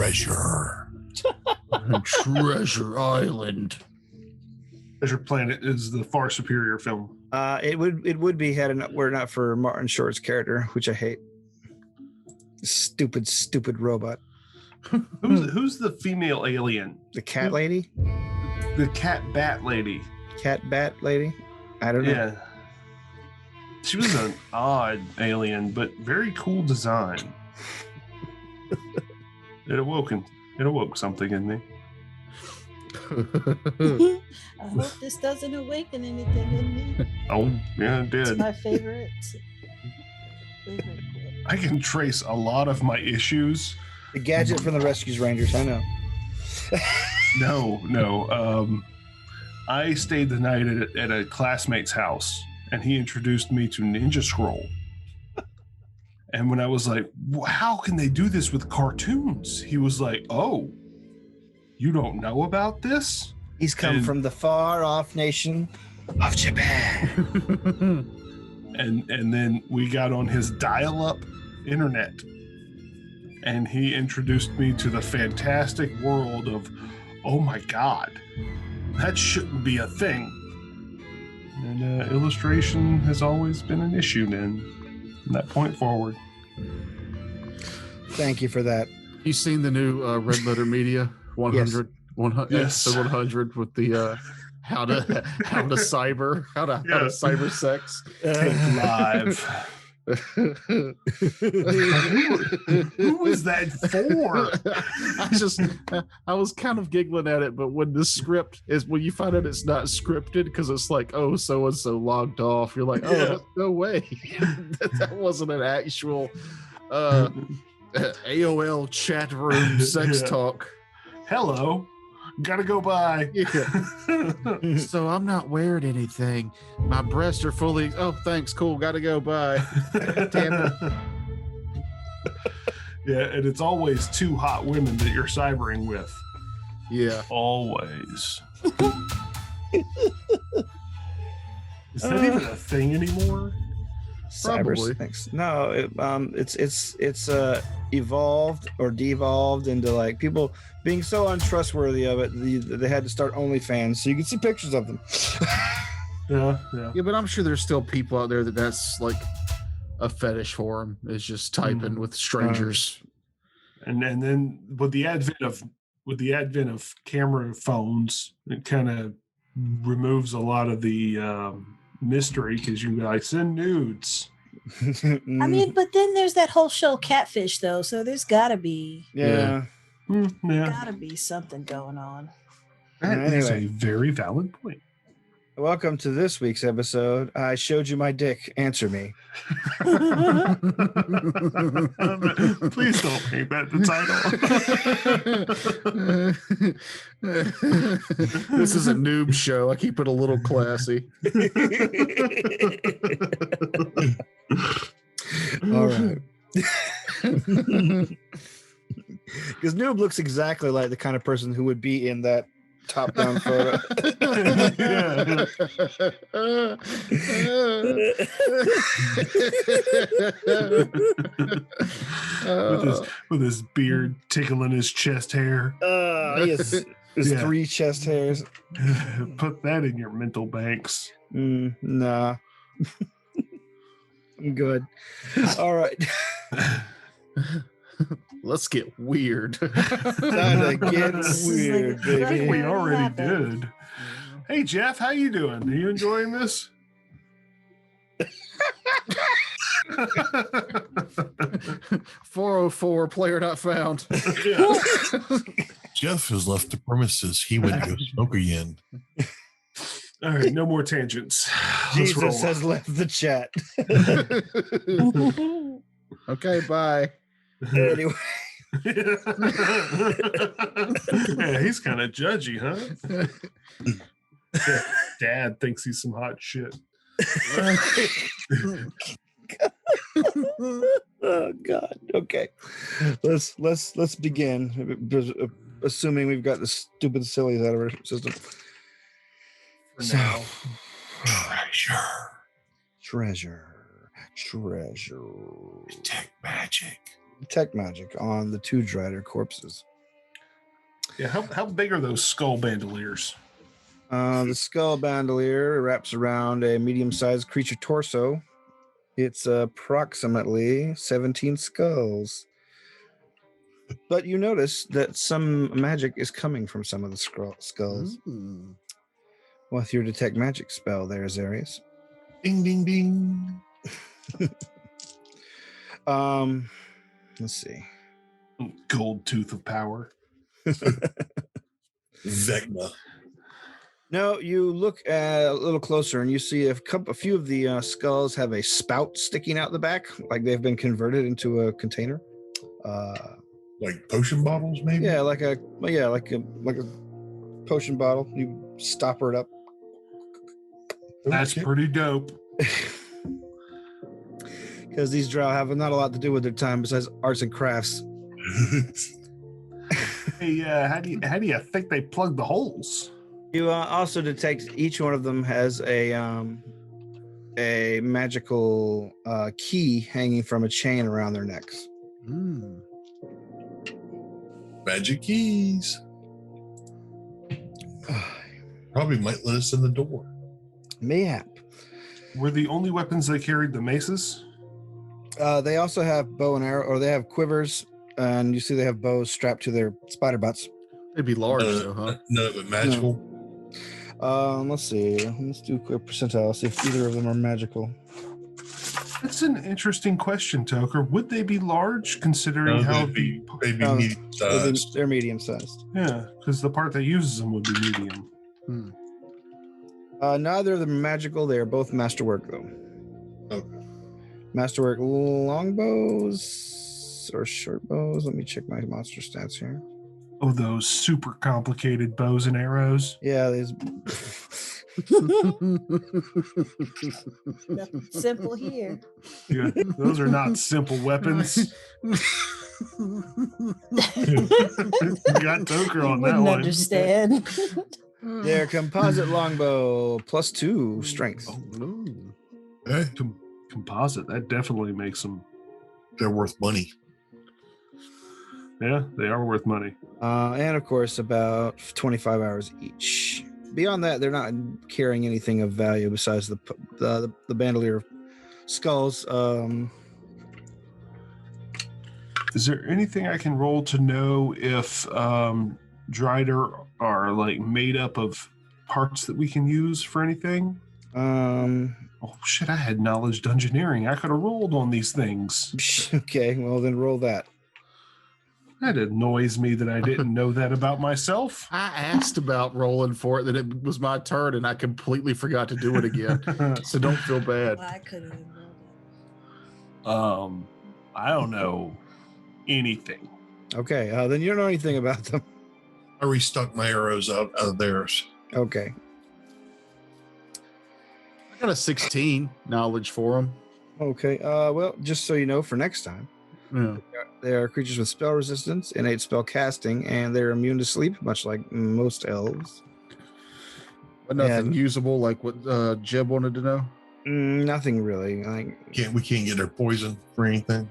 Treasure. Treasure Island. Treasure Planet is the far superior film. It would be had it were not for Martin Short's character, which I hate. Stupid robot. Who's the female alien? The cat lady? The cat bat lady. Cat bat lady? I don't know. Yeah. She was an odd alien, but very cool design. It awoke something in me. I hope this doesn't awaken anything in me. Oh, yeah, it It's did. my favorite quote. I can trace a lot of my issues. The gadget from the Rescues Rangers, I know. No. I stayed the night at a classmate's house, and he introduced me to Ninja Scroll. And when I was like, how can they do this with cartoons? He was like, oh, you don't know about this? He's come from the far off nation of Japan. And then we got on his dial-up internet, and he introduced me to the fantastic world of, oh my God, that shouldn't be a thing. And illustration has always been an issue then, from that point forward. Thank you for that. You seen the new Red Letter Media 100? 100 Yes. Episode 100 with the how to cyber sex Live. Who is that for? I was kind of giggling at it, but when the script is, when you find out it's not scripted because it's like, oh, so and so logged off, you're like, oh, no way. That wasn't an actual AOL chat room sex talk. Hello, gotta go by. Yeah. So I'm not wearing anything. My breasts are fully. Oh, thanks. Cool. Gotta go. Bye. Damn it. Yeah, and it's always two hot women that you're cybering with. Yeah. Always. Is that even a thing anymore? Probably. Cybersex. No, it's evolved or devolved into like people being so untrustworthy of it. They had to start OnlyFans so you can see pictures of them. Yeah. Yeah, but I'm sure there's still people out there that's like a fetish for them. Is just typing with strangers. And then with the advent of camera phones, it kind of removes a lot of the mystery because you guys send nudes. I mean, but then there's that whole show Catfish, though. So there's got to be yeah. gotta be something going on. That is a very valid point. Welcome to this week's episode. I showed you my dick. Answer me. Please don't make that the title. This is a noob show. I keep it a little classy. All right. Because Noob looks exactly like the kind of person who would be in that top-down photo. with his beard tickling his chest hair. Yes, his 3 chest hairs. Put that in your mental banks. Nah. I'm good. All right. Let's get weird. Time to get weird, baby. I think we already did. Hey, Jeff, how you doing? Are you enjoying this? 404, player not found. Jeff has left the premises. He went to go smoke again. All right, no more tangents. Let's roll. Jesus has left the chat. Okay, bye. Anyway. Yeah, he's kind of judgy, huh? Dad thinks he's some hot shit. Oh God. Okay. Let's begin. Assuming we've got the stupid sillies out of our system. For now. Treasure. Tech magic. Tech magic on the 2 Drider corpses. Yeah, how big are those skull bandoliers? The skull bandolier wraps around a medium-sized creature torso. It's approximately 17 skulls. But you notice that some magic is coming from some of the skulls. Mm. With your detect magic spell there, Zarius. Ding, ding, ding. Let's see. Gold tooth of power. Vecna. No, you look a little closer and you see a few of the skulls have a spout sticking out the back, like they've been converted into a container. Like potion bottles, maybe? Yeah, like a potion bottle. You stopper it up. That's Okay. pretty dope. Because these drow have not a lot to do with their time besides arts and crafts. Hey, how do you think they plug the holes? You also detect each one of them has a magical key hanging from a chain around their necks. Mm. Magic keys. Probably might let us in the door. Mayhap. Were the only weapons they carried the maces? They also have bow and arrow, or they have quivers, and you see they have bows strapped to their spider butts. It'd be large, though, huh? None of it magical. Let's see. Let's do a quick percentile. See if either of them are magical. That's an interesting question, Toker. Would they be large, considering No, how they'd be No, medium sized. They're medium sized. Yeah, because the part that uses them would be medium. Hmm. Neither of them are magical. They are both masterwork, though. Okay. Masterwork longbows or short bows. Let me check my monster stats here. Oh, those super complicated bows and arrows. Yeah, there's Nothing simple here. Yeah, those are not simple weapons. You got Toker on that Wouldn't one. understand. their composite longbow +2 strength. Ooh. Hey, Composite. That definitely makes them. they're worth money. Yeah, they are worth money. And of course, about 25 hours each. Beyond that, they're not carrying anything of value besides the bandolier skulls. Is there anything I can roll to know if Drider are like made up of parts that we can use for anything? Oh shit! I had knowledge dungeoneering. I could have rolled on these things. Okay, well then roll that. That annoys me that I didn't know that about myself. I asked about rolling for it, that it was my turn, and I completely forgot to do it again. So don't feel bad. Well, I couldn't even roll it. I don't know anything. Okay, then you don't know anything about them. I restuck my arrows out of theirs. Okay. I got a 16 knowledge for them. Okay. Well, just so you know, for next time, Yeah. they are creatures with spell resistance, innate spell casting, and they're immune to sleep, much like most elves. But nothing And- usable, like what Jeb wanted to know. Nothing really. Like, We can't get their poison for anything.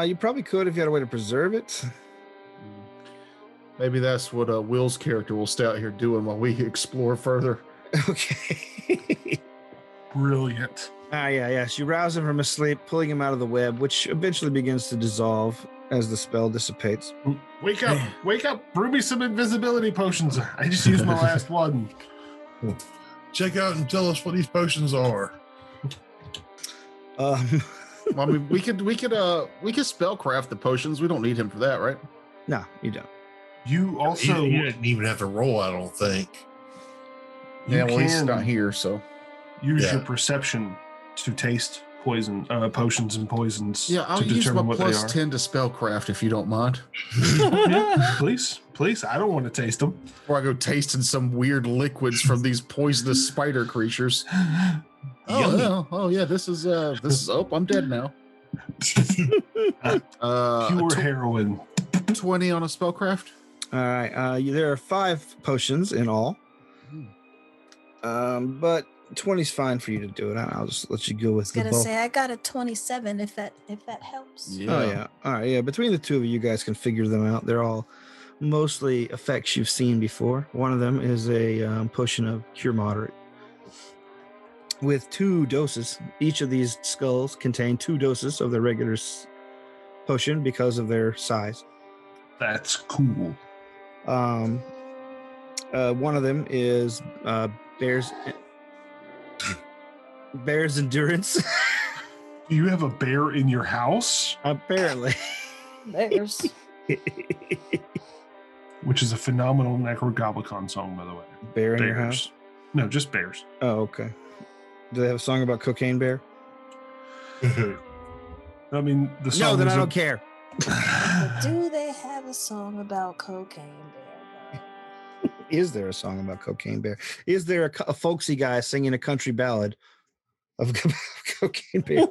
you probably could if you had a way to preserve it. Maybe that's what Will's character will stay out here doing while we explore further. Okay. Brilliant. Yes. You rouse him from his sleep, pulling him out of the web, which eventually begins to dissolve as the spell dissipates. Wake up! Wake up! Brew me some invisibility potions. I just used my last one. Check out and tell us what these potions are. Well, I mean, we could spellcraft the potions. We don't need him for that, right? No, you don't. You also You didn't even have to roll, I don't think. you Yeah, well, he's can not here, so. use Yeah. your perception to taste potions and poisons. Yeah, I'll to use my determine what they plus are. 10 to spellcraft if you don't mind. Yeah, please. I don't want to taste them. Before I go tasting some weird liquids from these poisonous spider creatures. Oh yeah, this is oh, I'm dead now. Pure heroin. 20 on a spellcraft. All right. There are 5 potions in all. But 20's fine for you to do it. I'll just let you go with I was the gonna bulk. say I got a 27 if that helps. Oh yeah. All right. Yeah. Between the two of you guys can figure them out. They're all mostly effects you've seen before. One of them is a potion of Cure Moderate with 2 doses. Each of these skulls contain 2 doses of the regular potion because of their size. That's cool. One of them is Bear's Endurance. Do you have a bear in your house? Apparently. There's Which is a phenomenal Necrogoblicon song, by the way. Bear in Bears. your house? No, just bears. Oh, okay. Do they have a song about Cocaine Bear? I mean, the song. No, then I don't care. do they have a song about Cocaine Bear? Is there a song about Cocaine Bear? Is there a folksy guy singing a country ballad of Cocaine Bear?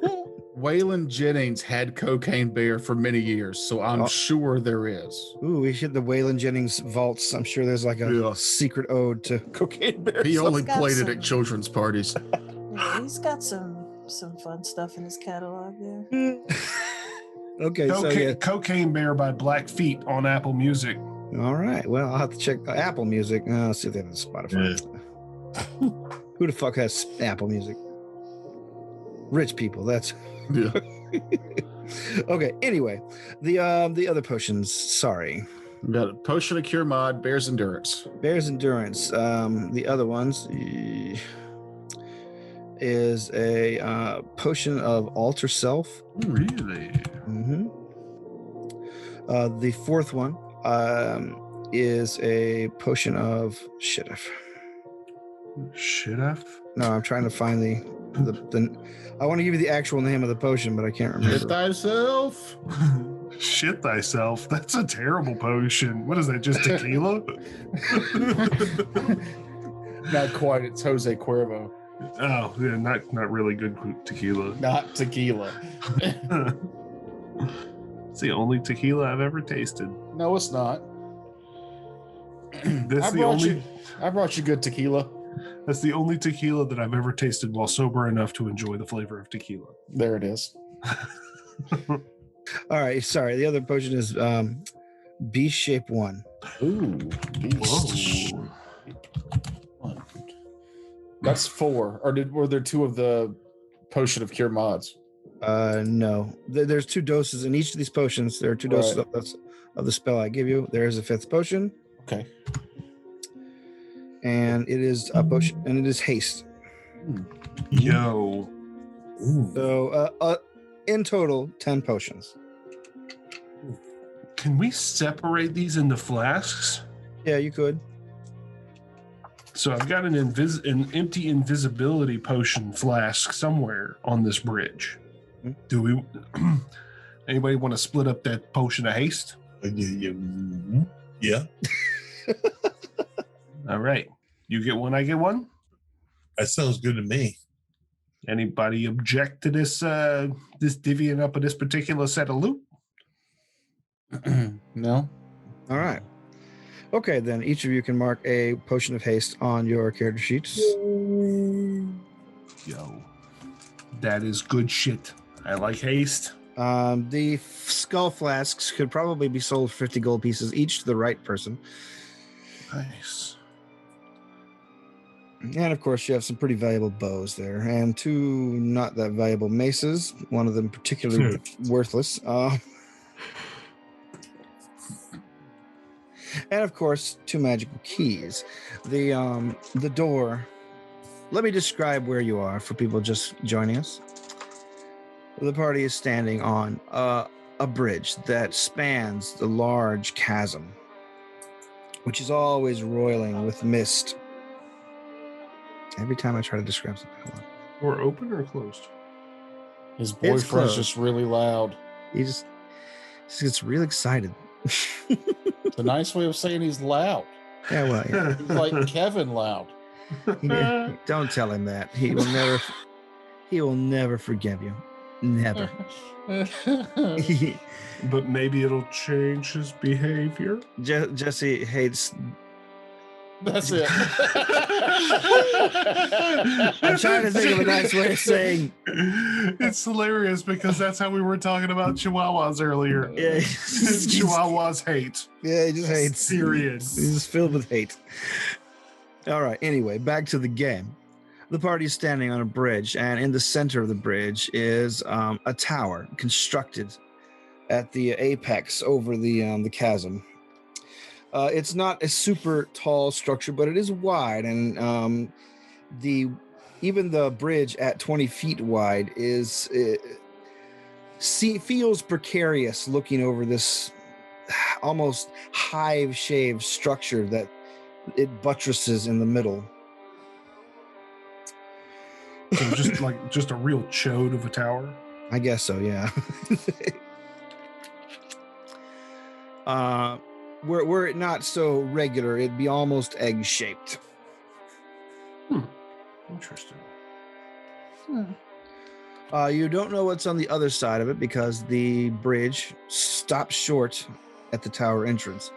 Waylon Jennings had Cocaine Bear for many years, so I'm sure there is. Ooh, we hit the Waylon Jennings vaults. I'm sure there's like a secret ode to Cocaine Bear. He only got played it some- at children's parties. Yeah, he's got some fun stuff in his catalog there. Okay, so yeah. Cocaine Bear by Blackfeet on Apple Music. All right. Well, I'll have to check Apple Music. I'll see if they have Spotify. Who the fuck has Apple Music? Rich people. That's Yeah. okay. Anyway, the other potions. Sorry, We got a potion of cure mod, Bear's Endurance. Bear's Endurance. The other ones is a potion of Alter Self. Really? Mm-hmm. The fourth one is a potion of shit. No, I'm trying to find the I want to give you the actual name of the potion, but I can't remember. Hit thyself. Shit thyself. That's a terrible potion. What is that? Just tequila? Not quite. It's Jose Cuervo. Oh, yeah, not really good tequila. Not tequila. It's the only tequila I've ever tasted. No, it's not. I brought you good tequila. That's the only tequila that I've ever tasted while sober enough to enjoy the flavor of tequila. There it is. All right, sorry. The other potion is Beast Shape 1. Ooh. Beast. Whoa. That's 4. Or were there 2 of the potion of cure mods? No. There's 2 doses in each of these potions. There are 2 doses of the spell I give you. There is a 5th potion. Okay. And it is a potion, and it is haste. Yo. So, in total, 10 potions. Can we separate these into flasks? Yeah, you could. So I've got an empty invisibility potion flask somewhere on this bridge. Do we? Anybody want to split up that potion of haste? Yeah. All right. You get one, I get one. That sounds good to me. Anybody object to this this divvying up of this particular set of loot? No. All right. Okay, then each of you can mark a potion of haste on your character sheets. Yo. That is good shit. I like haste. The skull flasks could probably be sold for 50 gold pieces each to the right person. Nice. And of course, you have some pretty valuable bows there, and 2 not that valuable maces. One of them particularly worthless. And of course, 2 magical keys. The door. Let me describe where you are for people just joining us. The party is standing on a bridge that spans the large chasm, which is always roiling with mist. Every time I try to describe something, Door open or closed? His boyfriend's closed. just really loud. he just gets real excited. It's a nice way of saying he's loud. Yeah, well, yeah. He's like Kevin loud. Yeah, don't tell him that. He will never forgive you. Never. But maybe it'll change his behavior. Jesse hates That's it. I'm trying to think of a nice way of saying. It's hilarious because that's how we were talking about Chihuahuas earlier. Yeah, Chihuahuas hate. Yeah, he just hates. Period. He's just filled with hate. All right. Anyway, back to the game. The party is standing on a bridge, and in the center of the bridge is a tower constructed at the apex over the chasm. It's not a super tall structure, but it is wide, and even the bridge at 20 feet wide feels precarious looking over this almost hive-shaped structure that it buttresses in the middle. So just a real chode of a tower. I guess so, yeah. Were it not so regular, it'd be almost egg-shaped. Interesting. You don't know what's on the other side of it because the bridge stops short at the tower entrance.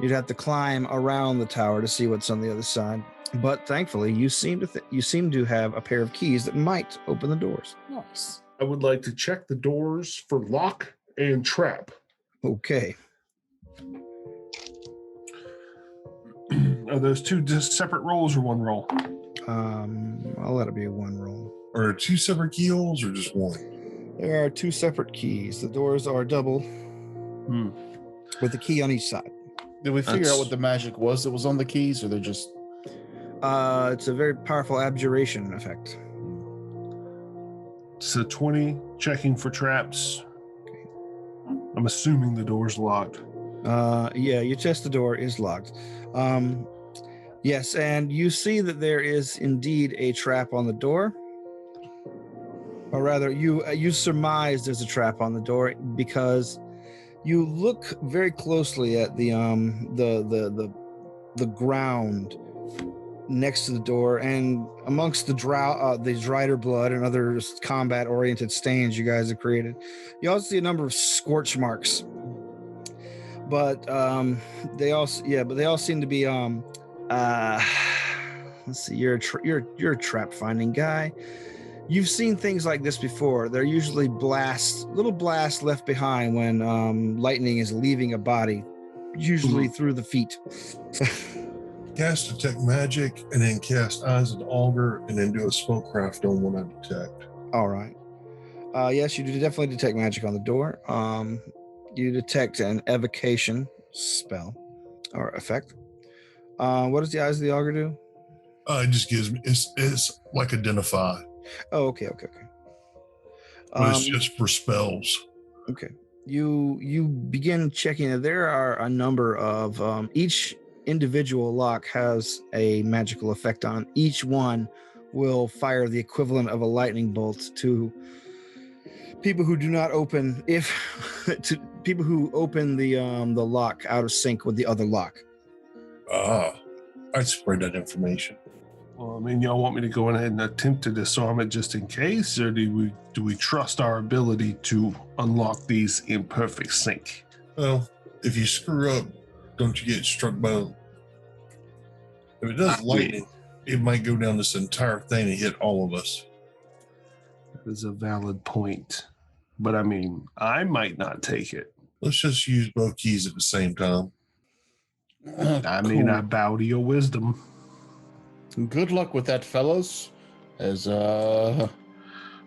You'd have to climb around the tower to see what's on the other side. But thankfully, you seem to have a pair of keys that might open the doors. Nice. I would like to check the doors for lock and trap. Okay. Are those two just separate rolls or one roll? I'll let it be a one roll. Are two separate keyholes or just one? There are two separate keys. The doors are double with a key on each side. Did we figure out what the magic was that was on the keys, or they're just... It's a very powerful abjuration effect. So 20, checking for traps. I'm assuming the door's locked. Yeah, you test the door, is locked. Yes, and you see that there is indeed a trap on the door. Or rather, you surmise there's a trap on the door because you look very closely at the ground next to the door, and amongst the Drider blood and other combat-oriented stains you guys have created, you also see a number of scorch marks. But they all seem to be let's see. You're a trap finding guy. You've seen things like this before. They're usually little blasts left behind when lightning is leaving a body, usually through the feet. Cast Detect Magic, and then cast Eyes of the Augur, and then do a spellcraft on what I detect. All right. Yes, you do definitely detect magic on the door. You detect an evocation spell or effect. What does the Eyes of the Augur do? It just gives me, it's like Identify. Oh, okay. But it's just for spells. Okay. You begin checking it. There are a number of each individual lock has a magical effect on. Each one will fire the equivalent of a lightning bolt to people who do not open to people who open the lock out of sync with the other lock. I'd spread that information. Well, I mean, y'all want me to go ahead and attempt to disarm it just in case, or do we trust our ability to unlock these in perfect sync? Well, if you screw up, don't you get struck by... If it does lightning, it might go down this entire thing and hit all of us. That is a valid point. But I mean, I might not take it. Let's just use both keys at the same time. I mean, I bow to your wisdom. Good luck with that, fellas. As I'm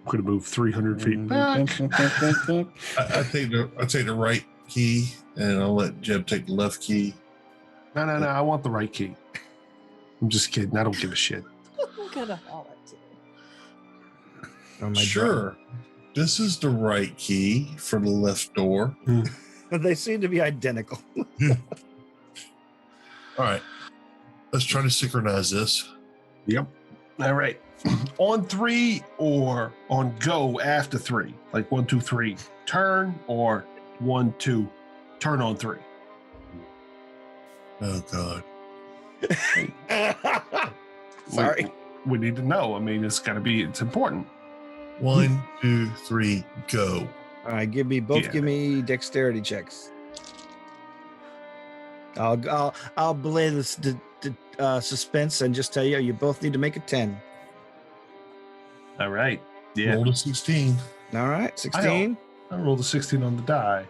gonna move 300 feet back. I take the right key, and I'll let Jeb take the left key. No, I want the right key. I'm just kidding. I don't give a shit. I'm gonna holler too. Sure. This is the right key for the left door. They seem to be identical. All right. Let's try to synchronize this. Yep. All right. On 3 or on go after 3? Like 1, 2, 3, turn, or 1, 2, turn on 3? Oh, God. Sorry. We need to know. I mean, it's important. 1, 2, 3, go. All right, give me dexterity checks. I'll belay this suspense and just tell you both need to make a 10. All right. Yeah. Rolled a 16. All right, 16. I rolled a 16 on the die.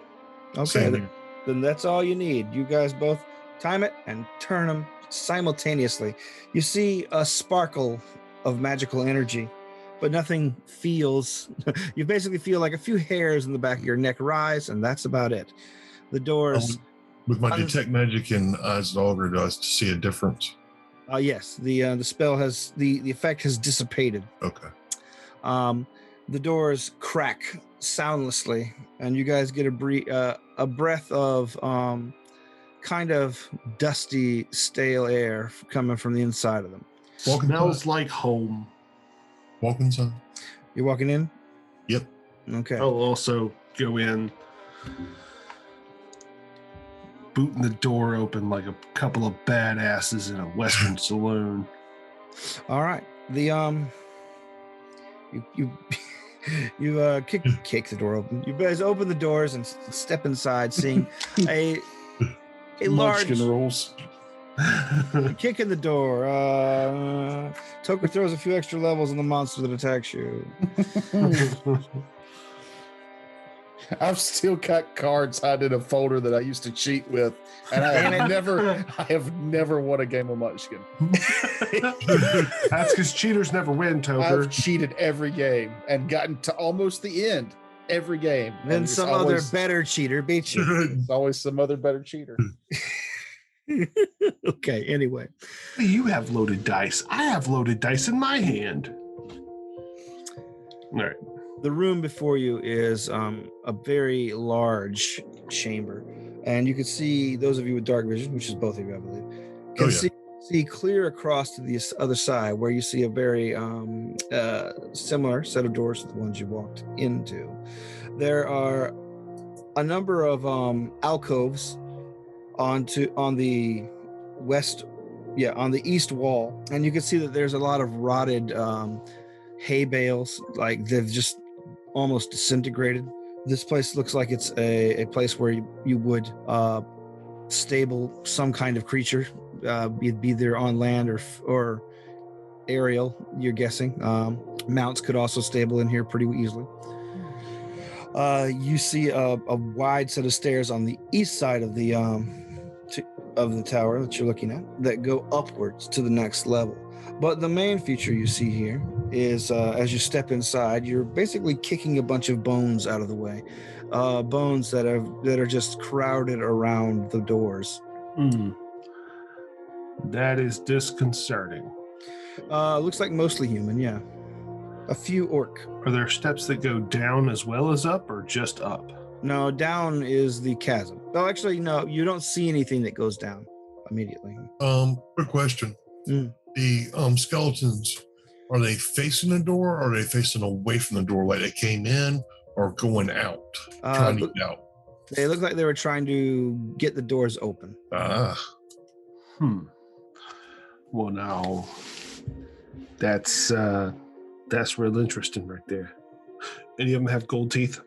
Okay, Same here. then that's all you need. You guys both time it and turn them simultaneously. You see a sparkle of magical energy, but nothing feels. You basically feel like a few hairs in the back of your neck rise, and that's about it. The doors. With my detect magic and eyes auger, does to see a difference? Yes, the spell has the effect has dissipated. Okay. The doors crack soundlessly, and you guys get a breath of kind of dusty, stale air coming from the inside of them. Smells like home. Walk inside. You're walking in? Yep. Okay. I'll also go in, booting the door open like a couple of badasses in a Western saloon. All right. You kick the door open. You guys open the doors and step inside, seeing a large Munchkin rules. kick in the door. Toker throws a few extra levels on the monster that attacks you. I've still got cards hiding in a folder that I used to cheat with, and I have never won a game of Munchkin. That's because cheaters never win, Toker. I've cheated every game and gotten to almost the end every game. Then And it's some always- other better cheater beats you. There's always some other better cheater. Okay, anyway. You have loaded dice. I have loaded dice in my hand. All right. The room before you is a very large chamber, and you can see, those of you with dark vision, which is both of you, I believe, can see clear across to the other side, where you see a very similar set of doors to the ones you walked into. There are a number of alcoves on the east wall, and you can see that there's a lot of rotted hay bales, like they've just almost disintegrated. This place looks like it's a place where you would stable some kind of creature, be either on land or aerial, you're guessing. Mounts could also stable in here pretty easily. You see a wide set of stairs on the east side of the tower that you're looking at that go upwards to the next level. But the main feature you see here is as you step inside, you're basically kicking a bunch of bones out of the way. Bones that are just crowded around the doors. That is disconcerting. Looks like mostly human, yeah. A few orc. Are there steps that go down as well as up, or just up? No, down is the chasm. Oh, actually, no, you don't see anything that goes down immediately. Quick question. Mm. The skeletons, are they facing the door, or are they facing away from the door, like they came in, or going out, trying to get out? They look like they were trying to get the doors open. Well, now that's real interesting right there. Any of them have gold teeth?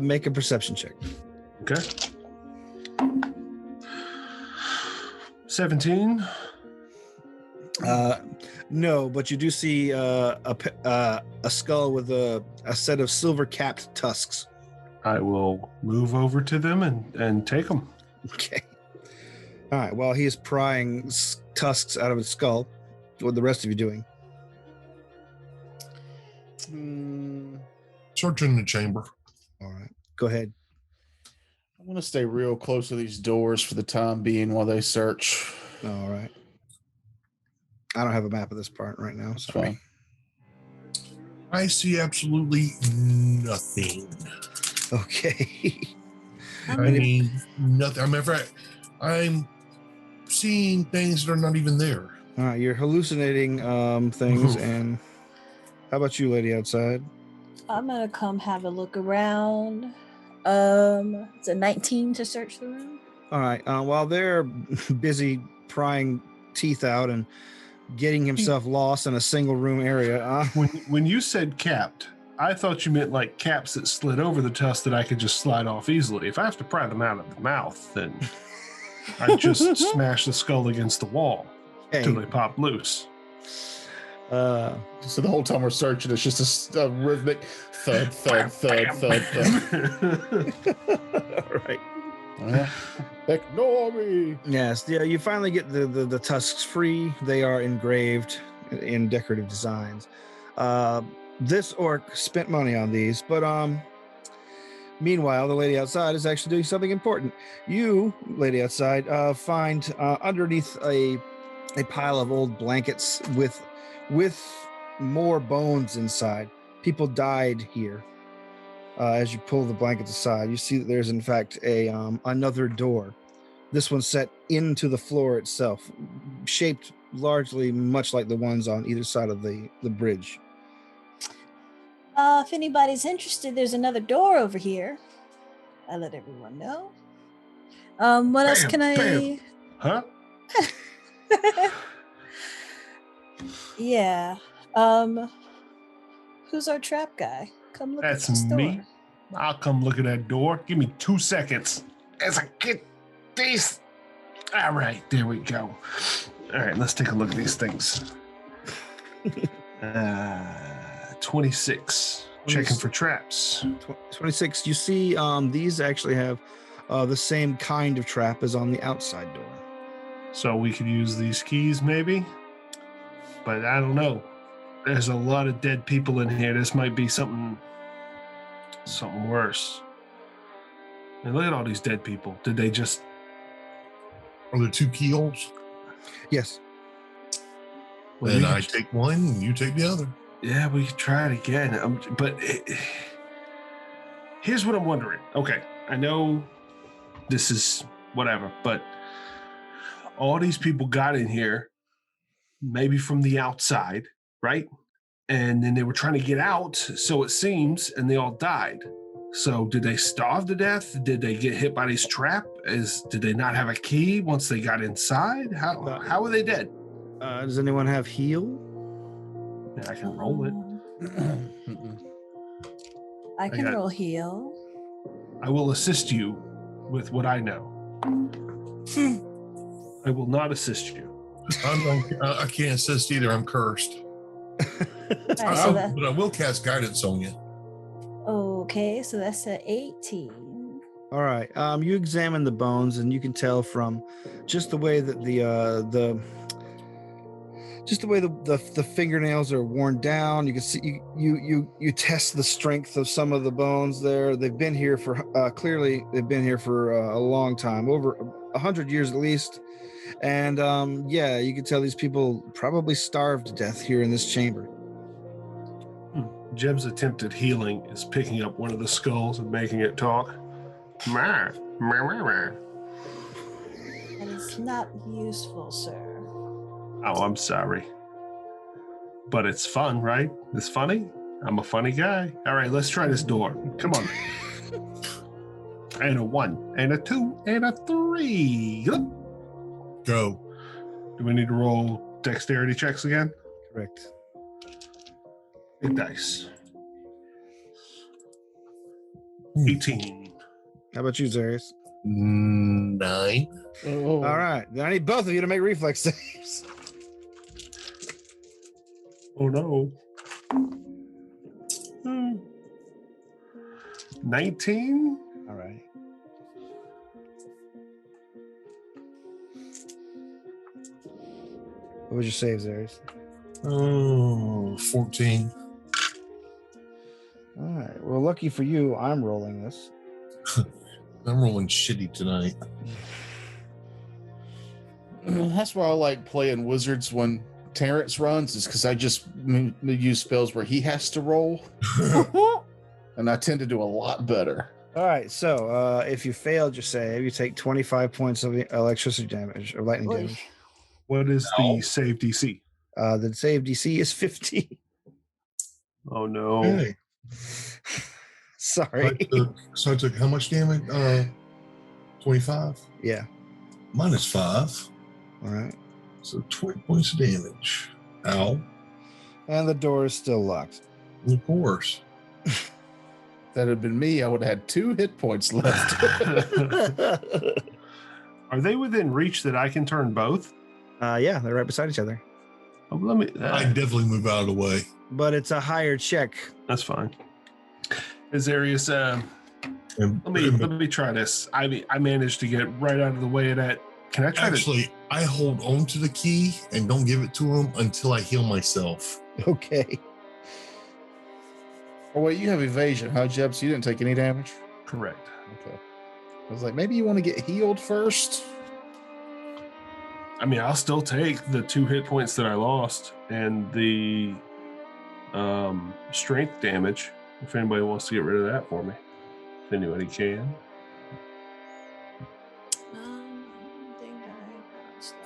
Make a perception check. Okay. 17. No, but you do see a skull with a set of silver-capped tusks. I will move over to them and take them. Okay. All right. While he is prying tusks out of his skull, what are the rest of you doing? Searching the chamber. All right. Go ahead. I want to stay real close to these doors for the time being while they search. All right. I don't have a map of this part right now. Sorry. I see absolutely nothing. Okay. I mean, nothing. I'm seeing things that are not even there. All right. You're hallucinating things. And how about you, lady outside? I'm gonna come have a look around. It's a 19 to search the room. All right. While they're busy prying teeth out and getting himself lost in a single room area. When you said capped, I thought you meant like caps that slid over the tusk that I could just slide off easily. If I have to pry them out of the mouth, then I just smash the skull against the wall until they pop loose. Uh, So the whole time we're searching, it's just a rhythmic thud, thud, thud, thud, thud. all right. Ignore me. Yes, yeah, you finally get the tusks free. They are engraved in decorative designs. This orc spent money on these, but meanwhile, the lady outside is actually doing something important. You, lady outside, find underneath a pile of old blankets with more bones inside. People died here. As you pull the blankets aside, you see that there's in fact a another door. This one's set into the floor itself, shaped largely much like the ones on either side of the bridge. If anybody's interested, there's another door over here. I let everyone know. What else can I? Huh? Yeah. Who's our trap guy? Come look That's at this door. me. I'll come look at that door. Give me 2 seconds as I get these. All right, there we go. All right, let's take a look at these things. 26. Checking for traps. 26. You see, these actually have the same kind of trap as on the outside door. So we could use these keys maybe, but I don't know. There's a lot of dead people in here. This might be something worse. And look at all these dead people. Did they just... Are there 2 keyholes? Yes. Well, Then we I could- take one and you take the other. Yeah, we could try it again. Here's what I'm wondering. Okay, I know this is whatever, but all these people got in here maybe from the outside, right? And then they were trying to get out, so it seems, and they all died. So did they starve to death? Did they get hit by this trap? Did they not have a key once they got inside? How were they dead? Does anyone have heal? Yeah, I can roll it. I can got- roll heal. I will assist you with what I know. I will not assist you. I can't assist either. I'm cursed. Alright, so that, But I will cast guidance on you. okay, so that's a 18. All right. You examine the bones, and you can tell from just the way that the fingernails are worn down. You can see you test the strength of some of the bones there. They've been here for clearly they've been here for a long time, over 100 years at least. And yeah, you can tell these people probably starved to death here in this chamber. Jeb's attempt at healing is picking up one of the skulls and making it talk. Mar, mar, mar, mar. That is not useful, sir. Oh, I'm sorry. But it's fun, right? It's funny. I'm a funny guy. All right, let's try this door. Come on. And a 1, and a 2, and a 3. Go. Do we need to roll dexterity checks again? Correct. Big dice. 18. How about you, Zarius? 9. Oh. All right. Then I need both of you to make reflex saves. Oh no. 19? All right. What was your save, Zarius? Oh, 14. All right. Well, lucky for you, I'm rolling this. I'm rolling shitty tonight. That's why I like playing Wizards when Terrence runs, is because I just use spells where he has to roll. And I tend to do a lot better. All right. So if you failed your save, you take 25 points of electricity damage or lightning Oy. damage. What is the save DC? The save DC is 50. Oh no. Okay. Sorry. So I took how much damage? 25? Yeah. Minus 5. All right. So 20 points of damage. Ow. And the door is still locked. Of course. If that had been me, I would have had 2 hit points left. Are they within reach that I can turn both? Yeah, they're right beside each other. Oh, let me. I definitely move out of the way. But it's a higher check. That's fine. Azarius, let me try this. I managed to get right out of the way of that. Can I try I hold on to the key and don't give it to him until I heal myself. Okay. Oh wait, you have evasion, huh, Jeb? So you didn't take any damage? Correct. Okay. I was like, maybe you want to get healed first. I mean, I'll still take the 2 hit points that I lost and the strength damage if anybody wants to get rid of that for me. If anybody can. I don't think I got stuff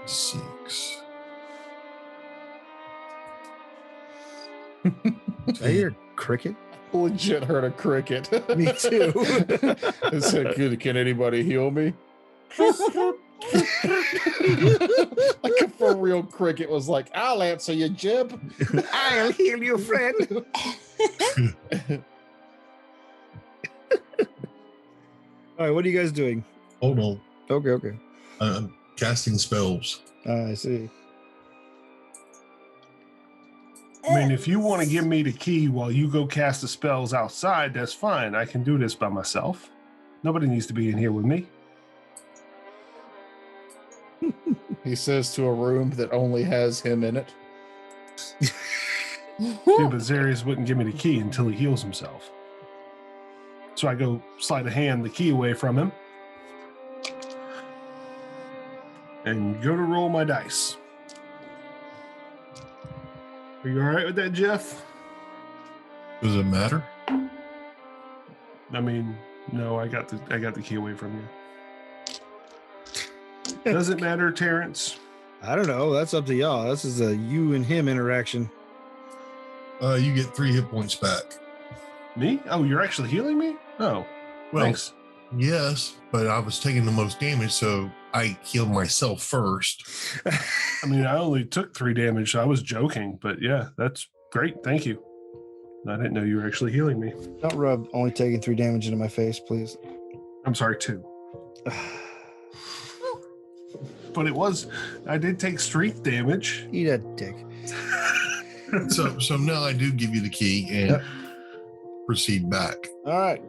for that. 6. I hear cricket. Legit heard a cricket. Me too. It said, can anybody heal me? Like a for real cricket was like, I'll answer you, Jib. I'll heal you, friend. All right, what are you guys doing? Hold on. Okay. I'm casting spells. I see. I mean, if you want to give me the key while you go cast the spells outside, that's fine. I can do this by myself. Nobody needs to be in here with me. He says to a room that only has him in it. Yeah, but Zarius wouldn't give me the key until he heals himself. So I go sleight of hand the key away from him and go to roll my dice. Are you all right with that, Jeff? Does it matter? I mean, no, I got the key away from you. Does it matter, Terrence? I don't know. That's up to y'all. This is a you and him interaction. You get 3 hit points back. Me? Oh, you're actually healing me? Oh, Well, thanks. yes, but I was taking the most damage, so I healed myself first. I mean, I only took 3 damage, so I was joking, but yeah, that's great. Thank you. I didn't know you were actually healing me. Don't rub only taking 3 damage into my face, please. I'm sorry, 2. But I did take strength damage. Eat a dick. So now I do give you the key and proceed back. All right.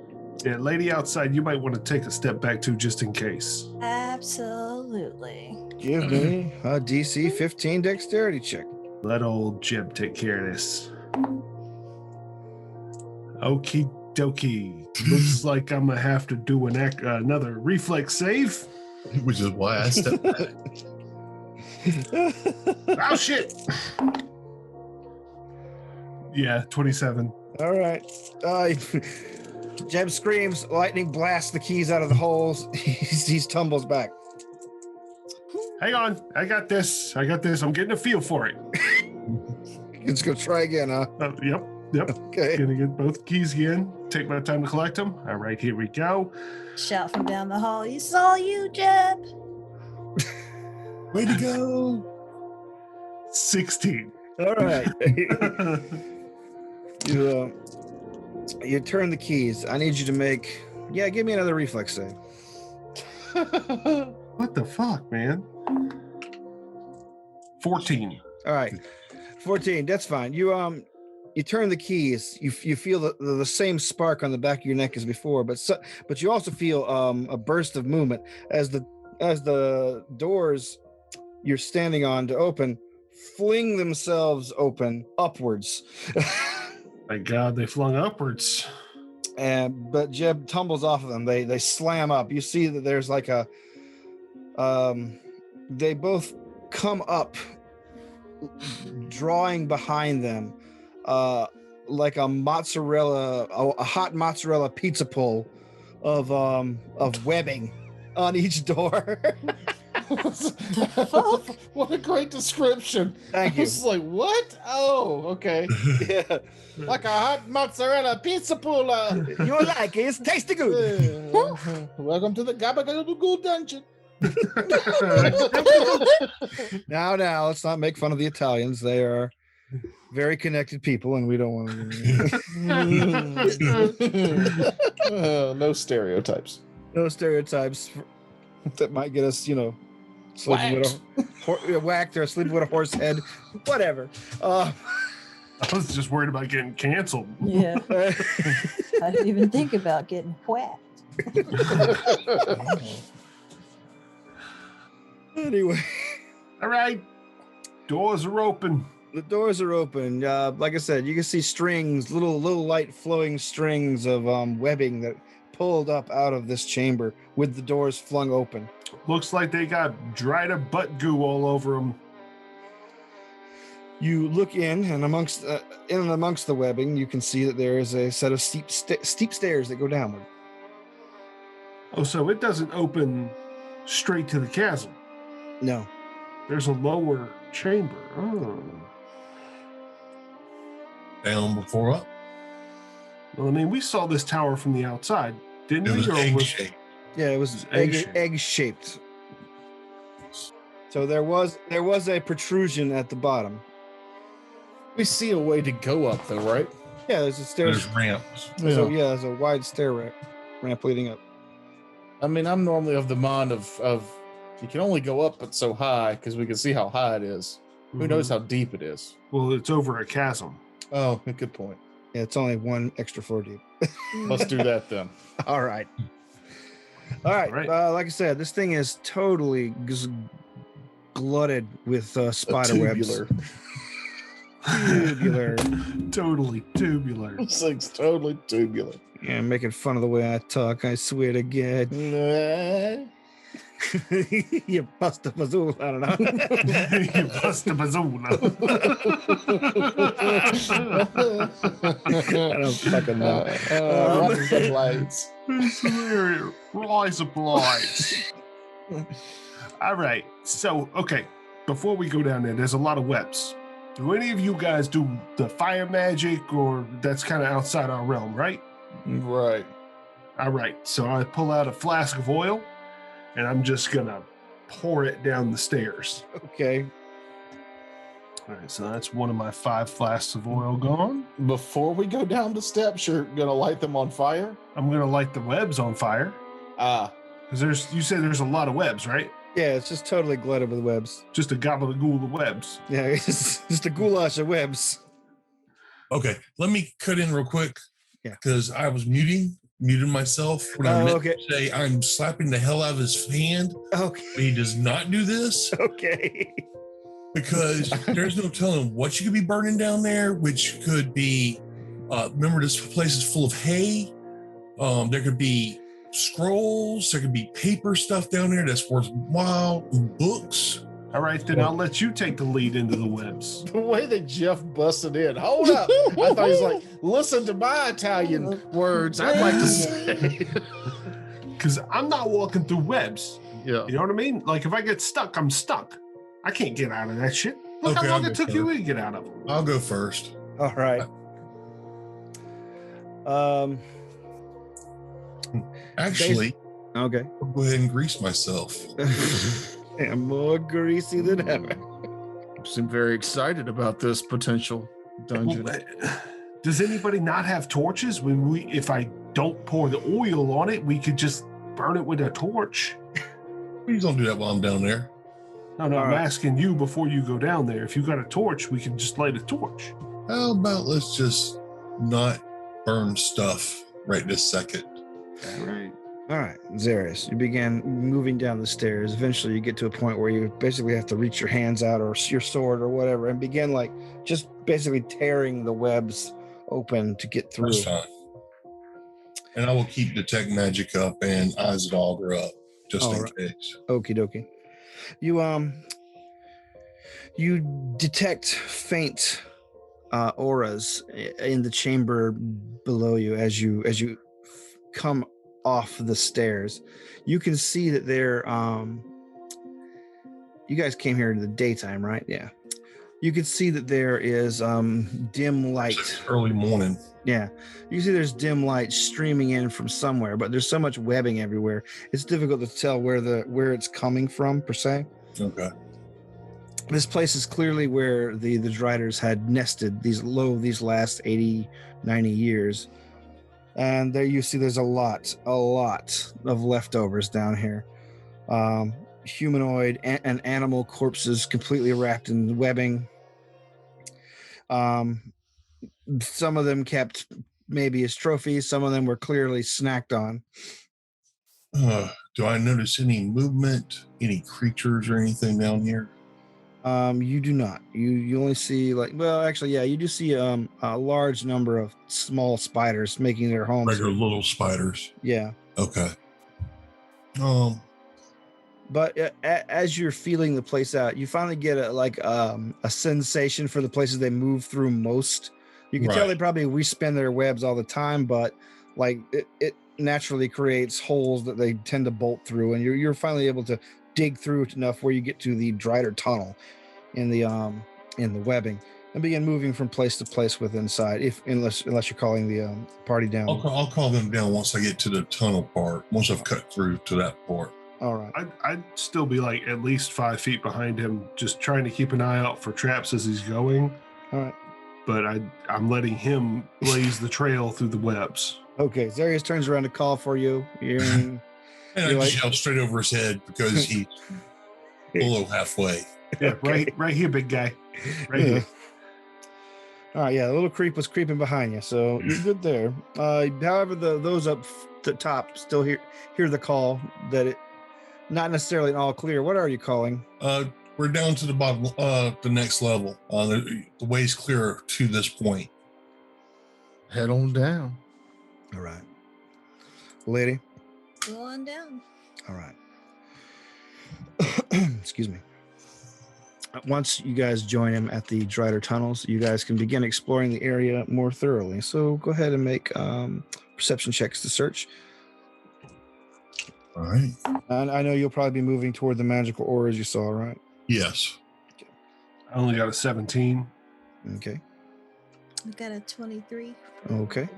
Yeah, lady outside, you might want to take a step back too, just in case. Absolutely. Give me a DC 15 dexterity check. Let old Jib take care of this. Okie dokie. Looks like I'm gonna have to do another reflex save. Which is why I stepped back. Oh shit! Yeah, 27. All right. Jeb screams, lightning blasts the keys out of the holes. he tumbles back. Hang on, I got this. I'm getting a feel for it. It's gonna try again, huh? Yep. Okay. Gonna get both keys again. Take my time to collect them. All right, here we go. Shout from down the hall. You saw you, Jeb. Way to go. 16. All right. You turn the keys. I need you to give me another reflex save. What the fuck, man? 14. All right. 14. That's fine. You turn the keys. You feel the same spark on the back of your neck as before, but you also feel a burst of movement as the doors you're standing on to open fling themselves open upwards. Thank God they flung upwards. But Jeb tumbles off of them. They slam up. You see that there's like they both come up, drawing behind them like a hot mozzarella pizza pull of webbing on each door. What a great description. Thank you. I was like, what? Oh, okay. Yeah. Like a hot mozzarella pizza puller. You like it? It's tasty good. Welcome to the Gabagool Dungeon. Now, let's not make fun of the Italians. They are very connected people, and we don't want to. No stereotypes. No stereotypes that might get us, sleeping with a whacked or sleeping with a horse head, whatever. I was just worried about getting canceled. Yeah. I didn't even think about getting whacked. Anyway. All right. Doors are open. The doors are open. Like I said, you can see strings, little light flowing strings of webbing that pulled up out of this chamber with the doors flung open. Looks like they got dried up butt goo all over them. You look in, and amongst the webbing, you can see that there is a set of steep stairs that go downward. Oh, so it doesn't open straight to the chasm. No. There's a lower chamber. Oh. Down before up. Well, I mean, we saw this tower from the outside, didn't It we? was Or egg shaped. Yeah, it was egg-shaped. egg-shaped. So there was a protrusion at the bottom. We see a way to go up, though, right? Yeah, there's a stairs. There's ramps. So yeah, there's a wide stair ramp leading up. I mean, I'm normally of the mind of you can only go up but so high because we can see how high it is. Who knows how deep it is? Well, it's over a chasm. Oh, good point. Yeah, it's only one extra floor deep. Let's do that then. All right. Like I said, this thing is totally glutted with spider webs. Tubular. Totally tubular. This thing's totally tubular. Yeah, making fun of the way I talk, I swear to God. You bust a bazool, I don't know. You bust a bazoola. I don't fucking know. Rise of lights. Rise of lights. All right. So, okay. Before we go down there's a lot of webs. Do any of you guys do the fire magic, or that's kind of outside our realm, right? Right. All right. So I pull out a flask of oil, and I'm just going to pour it down the stairs. Okay. All right. So that's one of my 5 flasks of oil gone. Before we go down the steps, you're going to light them on fire? I'm going to light the webs on fire. Because you say there's a lot of webs, right? Yeah, it's just totally glutted with webs. Just a gobbledygook of webs. Yeah, it's just a goulash of webs. Okay, let me cut in real quick. Yeah. Because I was muted myself when I meant okay. to say I'm slapping the hell out of his hand. Okay. But he does not do this. Okay. Because there's no telling what you could be burning down there, which could be, remember this place is full of hay. There could be scrolls, there could be paper stuff down there that's worthwhile, books. All right, then I'll let you take the lead into the webs. The way that Jeff busted in. Hold up. I thought he was like, listen to my Italian words. I'd like to say. Because I'm not walking through webs. Yeah. You know what I mean? Like if I get stuck, I'm stuck. I can't get out of that shit. Look Okay, how long I'll it go took you first. to get out of it. I'll go first. All right. Actually, Okay. I'll go ahead and grease myself. I'm more greasy than ever. You seem very excited about this potential dungeon. Well, does anybody not have torches? If I don't pour the oil on it, we could just burn it with a torch. Please don't do that while I'm down there. No, I'm right. asking you before you go down there. If you got a torch, we can just light a torch. How about let's just not burn stuff right this second? All right. All right, Xerius, you begin moving down the stairs. Eventually, you get to a point where you basically have to reach your hands out or your sword or whatever and begin just basically tearing the webs open to get through. That's fine. And I will keep detect magic up and eyes of auger up just All in right. case. Okie dokie. You detect faint auras in the chamber below you as you come off the stairs. You can see that there. You guys came here in the daytime, right? Yeah. You can see that there is dim light. It's early morning. Yeah, you see there's dim light streaming in from somewhere, but there's so much webbing everywhere. It's difficult to tell where it's coming from per se. Okay. This place is clearly where the Driders had nested these last 80, 90 years. And there you see there's a lot of leftovers down here. Humanoid and animal corpses completely wrapped in webbing. Some of them kept maybe as trophies. Some of them were clearly snacked on. Do I notice any movement, any creatures or anything down here? You do not. You only see you do see a large number of small spiders making their homes. Regular little spiders. Yeah. Okay. But as you're feeling the place out, you finally get a sensation for the places they move through most. You can tell they probably respin their webs all the time, but like it naturally creates holes that they tend to bolt through, and you're finally able to dig through it enough where you get to the Drider tunnel in the webbing and begin moving from place to place with inside, unless you're calling the party down. I'll call them down once I get to the tunnel part, once I've cut through to that part. All right. I'd still be like at least 5 feet behind him, just trying to keep an eye out for traps as he's going. All right. But I'm letting him blaze the trail through the webs. Okay. Zarius turns around to call for you. And I just yell straight over his head because he's below halfway. Yeah, right here, big guy. Right here. All right, yeah, the little creep was creeping behind you, so you're good there. However, those up the top still hear the call that it not necessarily an all clear. What are you calling? We're down to the bottom, the next level. The way's clear to this point. Head on down. All right, lady. Go on down. All right. Excuse me. Once you guys join him at the Drider tunnels, you guys can begin exploring the area more thoroughly. So go ahead and make perception checks to search. All right. And I know you'll probably be moving toward the magical auras you saw, right? Yes. Okay. I only got a 17. Okay. We got a 23. Okay.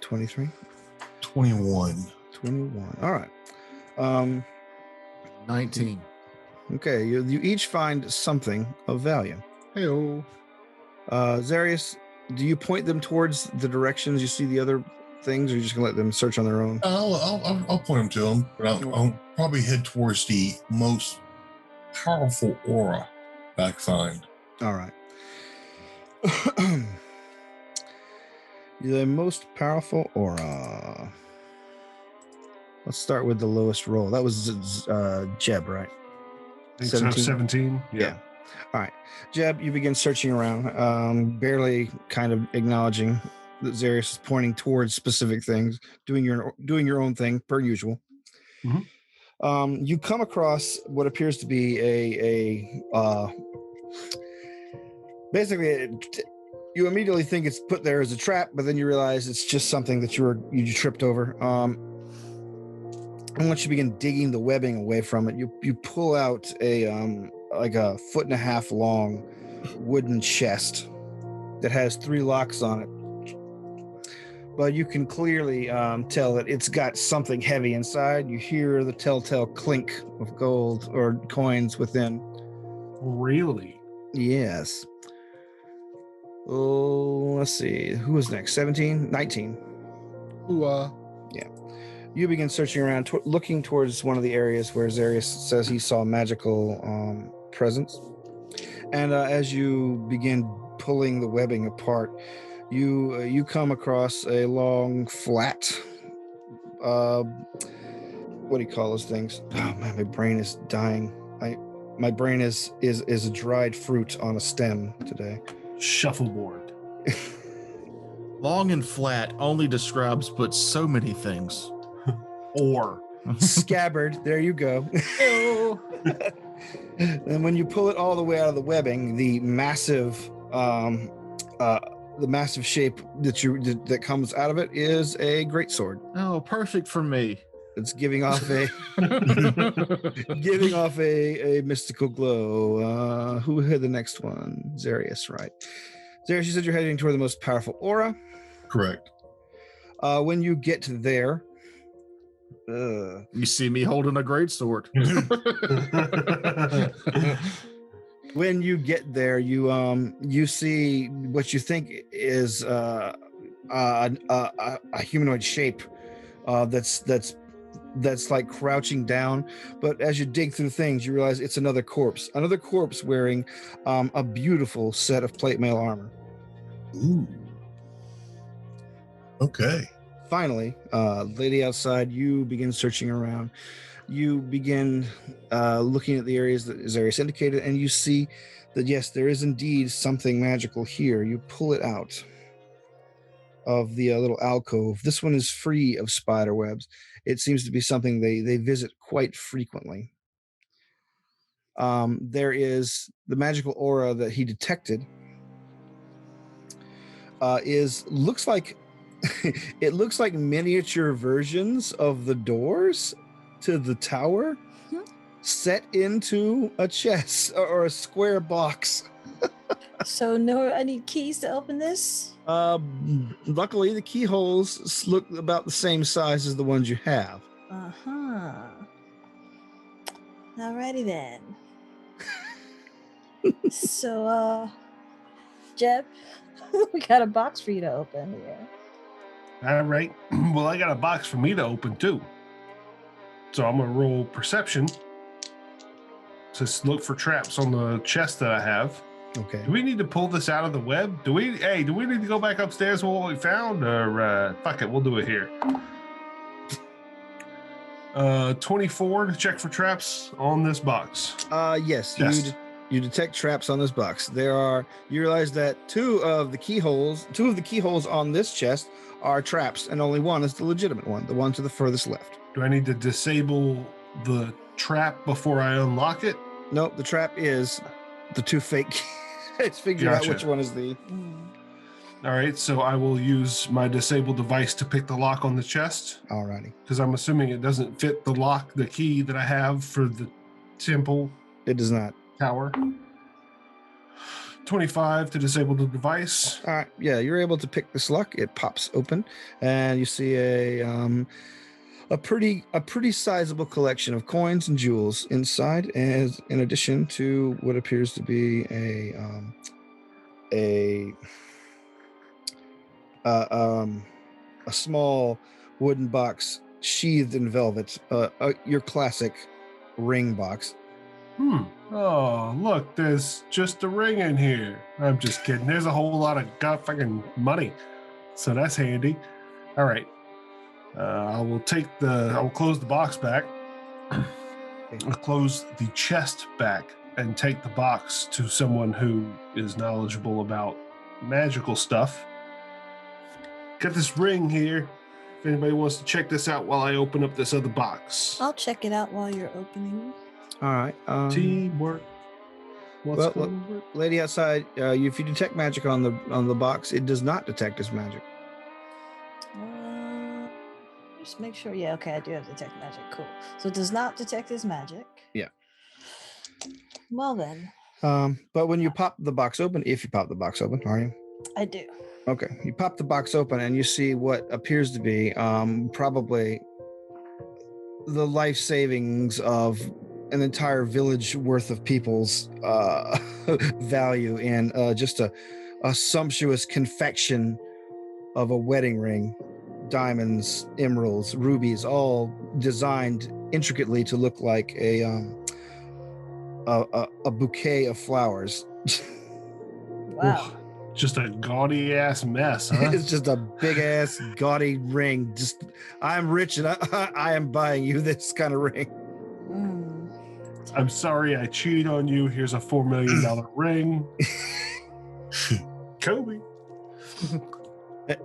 23. 21. 21. All right. 19. Okay. You each find something of value. Hey-oh. Zarius, do you point them towards the directions you see the other things, or you're just gonna let them search on their own? I'll point them to them, but I'll probably head towards the most powerful aura I find. All right. The most powerful aura. Let's start with the lowest roll. That was Jeb, right? 17? Yeah. All right. Jeb, you begin searching around, barely kind of acknowledging that Zarius is pointing towards specific things, doing your own thing per usual. Mm-hmm. You come across what appears to be basically you immediately think it's put there as a trap, but then you realize it's just something that you tripped over. And once you begin digging the webbing away from it, you pull out a 1.5 foot long wooden chest that has 3 locks on it. But you can clearly tell that it's got something heavy inside. You hear the telltale clink of gold or coins within. Really? Yes. Oh, let's see. Who was next? 17? 19. Ooh, Yeah. You begin searching around, looking towards one of the areas where Zarius says he saw magical presence. And as you begin pulling the webbing apart, you come across a long, flat, what do you call those things? Oh man, my brain is dying. My brain is a dried fruit on a stem today. Shuffleboard. long and flat only describes but so many things. Or scabbard. There you go. And when you pull it all the way out of the webbing, the massive shape that comes out of it is a greatsword. Oh, perfect for me. It's giving off a mystical glow. Who had the next one? Zarius, right? Zarius, you said you're heading toward the most powerful aura. Correct. When you get there, you see me holding a greatsword. When you get there, you see what you think is a humanoid shape that's like crouching down. But as you dig through things, you realize it's another corpse wearing a beautiful set of plate mail armor. Ooh. Okay. Finally, lady outside, you begin searching around. You begin looking at the areas that Zarius indicated, and you see that yes, there is indeed something magical here. You pull it out of the little alcove. This one is free of spider webs. It seems to be something they visit quite frequently. There is the magical aura that he detected. Looks like it looks like miniature versions of the doors to the tower set into a chest or a square box. So no, I need keys to open this. Luckily, the keyholes look about the same size as the ones you have. Alrighty then. So, Jeb, we got a box for you to open here. All right. Well, I got a box for me to open too. So I'm gonna roll perception. Just look for traps on the chest that I have. Okay. Do we need to pull this out of the web? Do we need to go back upstairs with what we found, or fuck it, we'll do it here. 24 to check for traps on this box. Yes. Chest. You detect traps on this box. You realize that two of the keyholes on this chest are traps, and only one is the legitimate one, the one to the furthest left. Do I need to disable the trap before I unlock it? Nope, the trap is the two fake. It's figured out which one is the. All right, so I will use my disable device to pick the lock on the chest. Alrighty. Because I'm assuming it doesn't fit the key that I have for the temple. It does not. Tower. 25 to disable the device. All right, yeah, you're able to pick this lock. It pops open, and you see a pretty sizable collection of coins and jewels inside, as in addition to what appears to be a small wooden box sheathed in velvet, your classic ring box. Oh, look, there's just a ring in here. I'm just kidding. There's a whole lot of fucking money. So that's handy. All right. I will close the box back. I'll close the chest back and take the box to someone who is knowledgeable about magical stuff. Got this ring here. If anybody wants to check this out while I open up this other box. I'll check it out while you're opening. All right. Teamwork. Look, lady outside, if you detect magic on the box, it does not detect as magic. Just make sure. Yeah, okay, I do have detect magic. Cool. So it does not detect as magic. Yeah. Well then. But when you pop the box open, if you pop the box open, are you? I do. Okay. You pop the box open and you see what appears to be probably the life savings of an entire village worth of people's value in just a sumptuous confection of a wedding ring, diamonds, emeralds, rubies, all designed intricately to look like a bouquet of flowers. Wow. Just a gaudy ass mess, huh? It's just a big ass gaudy ring. Just, I'm rich and I am buying you this kind of ring. I'm sorry I cheated on you. Here's a $4 million ring. Kobe.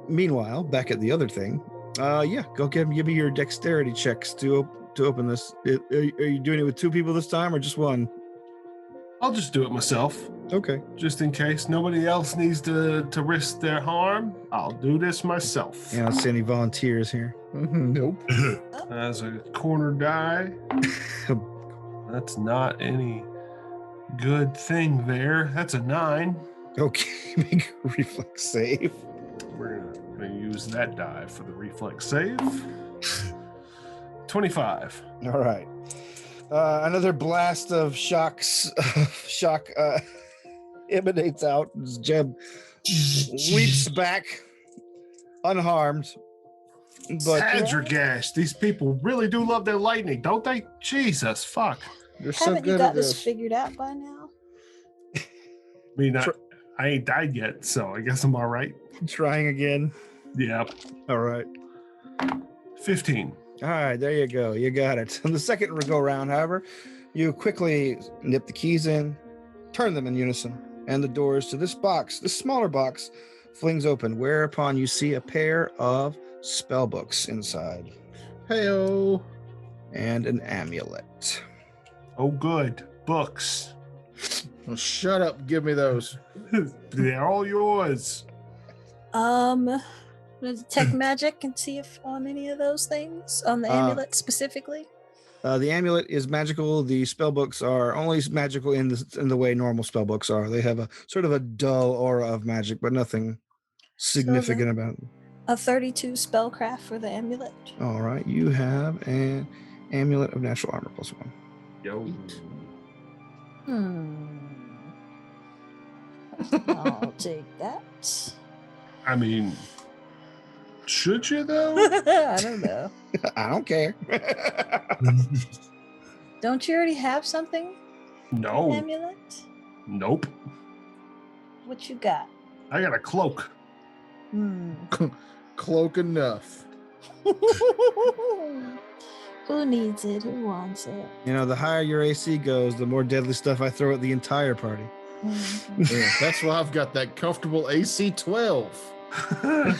Meanwhile, back at the other thing, go give me your dexterity checks to open this. Are you doing it with two people this time or just one? I'll just do it myself. Okay. Just in case nobody else needs to risk their harm, I'll do this myself. Yeah, I don't see any volunteers here. Nope. As a corner die. That's not any good thing there. That's a 9. Okay, make a reflex save. We're going to use that die for the reflex save. 25. All right. Another blast of shock emanates out. Jeb leaps back unharmed. But Hadragash, these people really do love their lightning, don't they? Jesus, fuck. they're so Haven't you good got at this this. figured out by now? I mean, I ain't died yet, so I guess I'm all right. Trying again. Yeah. All right. 15. All right, there you go. You got it. On the second go round, however, you quickly nip the keys in, turn them in unison, and the doors to this box, this smaller box, flings open, whereupon you see a pair of spell books inside Heyo. and an amulet. Oh, good. Books. Well, shut up. Give me those. They're all yours. Detect magic and see if on any of those things, on the amulet specifically. The amulet is magical. The spell books are only magical in the way normal spell books are. They have a sort of a dull aura of magic, but nothing significant about it. A 32 spellcraft for the amulet. All right, you have an amulet of natural armor +1. Yo. I'll take that. I mean, should you though? I don't know. I don't care. Don't you already have something? No. Amulet? Nope. What you got? I got a cloak. Cloak enough. Who needs it? Who wants it? You know, the higher your AC goes, the more deadly stuff I throw at the entire party. Yeah, that's why I've got that comfortable AC 12. I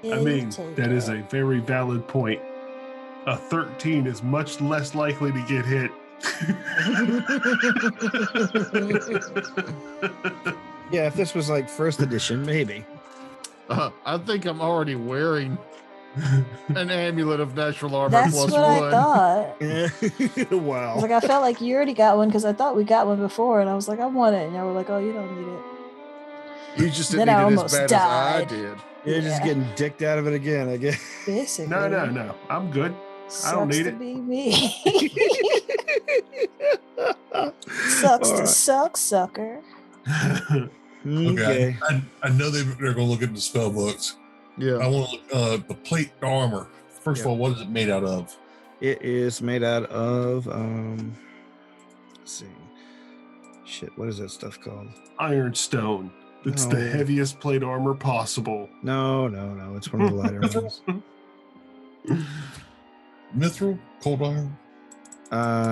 mean, that is a very valid point. A 13 is much less likely to get hit. Yeah, if this was like first edition, maybe. I think I'm already wearing an amulet of natural armor That's +1. what I thought. I Wow. was like, I felt like you already got one because I thought we got one before, and I was like, I want it, and y'all were like, oh, you don't need it. You just Then didn't I need it as almost bad died. as I did. You're just getting dicked out of it again, I guess. Basically. No. I'm good. I don't need to it. Be me. Sucks to suck, sucker. Okay. I know they're going to look at the spell books. Yeah. I want to look the plate armor. First of all, what is it made out of? It is made out of let's see. Shit, what is that stuff called? Ironstone. It's No. the heaviest plate armor possible. No. It's one of the lighter ones. Mithril? Cold iron?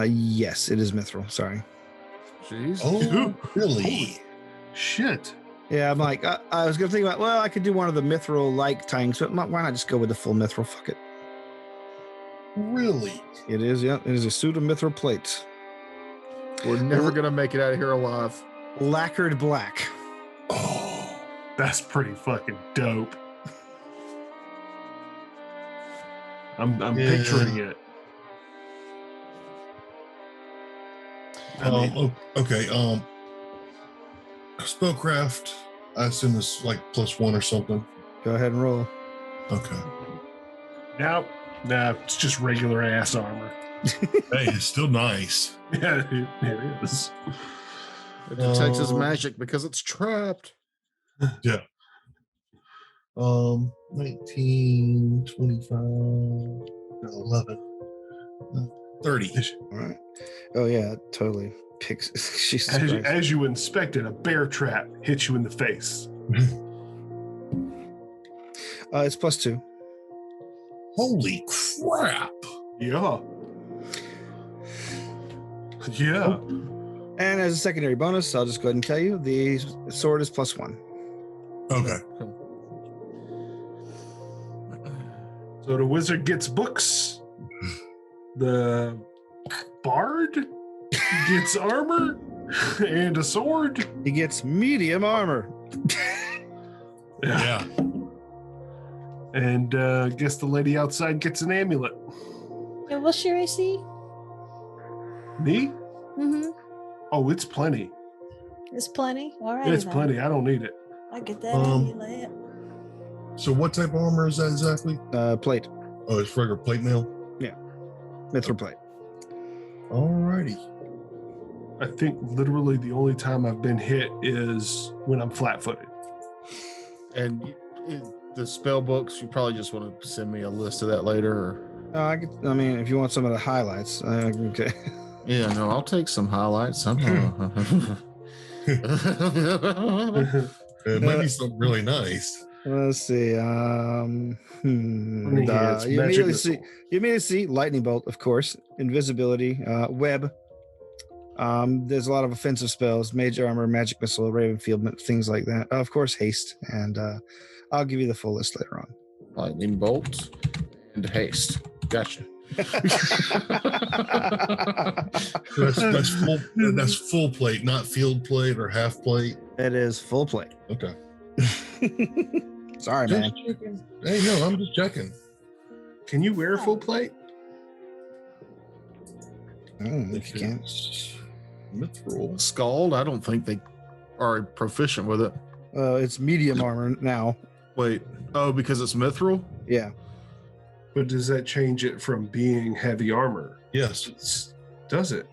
Yes, it is mithril. Sorry. Jeez. Oh, really? Shit. Yeah, I'm like, I was gonna think about, well, I could do one of the mithril-like tanks, but why not just go with the full mithril? Fuck it. Really? It is, yeah. It is a suit of mithril plates. We're never going to make it out of here alive. Lacquered black. Oh. That's pretty fucking dope. I'm Yeah. picturing it. Okay. Spellcraft, I assume is like +1 or something. Go ahead and roll. Okay. Nope. Nah, it's just regular ass armor. Hey, it's still nice. Yeah, it is. It detects his magic because it's trapped. Yeah. 19, 25, 11, 30. All right. Oh yeah, totally. Picks. Jesus Christ. As you inspect it, a bear trap hits you in the face. It's +2. Holy crap. Yeah. Yeah. And as a secondary bonus, I'll just go ahead and tell you the sword is +1. Okay. So the wizard gets books. The bard gets armor and a sword. He gets medium armor. Yeah. And I guess the lady outside gets an amulet. Yeah, what's your AC? Me? Mm-hmm. Oh, it's plenty. It's plenty. All right. It's plenty. I don't need it. I get that amulet. So what type of armor is that exactly? Plate. Oh, it's regular plate mail? Mithril plate. Alrighty. I think literally the only time I've been hit is when I'm flat-footed. And the spell books, you probably just want to send me a list of that later. Or... No, I mean, if you want some of the highlights, okay. Yeah, no, I'll take some highlights. It might be something really nice. Let's see. Yeah, it's You magic immediately see lightning bolt, of course, invisibility, web. There's a lot of offensive spells, mage armor, magic missile, raven field, things like that. Of course, haste, and I'll give you the full list later on. Lightning bolt and haste. Gotcha. That's full plate, not field plate or half plate. It is full plate. Okay. Sorry, Just man. checking. Hey, no, I'm just checking. Can you wear full plate? If you can. Mithril. Scald, I don't think they are proficient with it. It's medium armor now. Wait, oh, because it's mithril? Yeah. But does that change it from being heavy armor? Yes. Does it?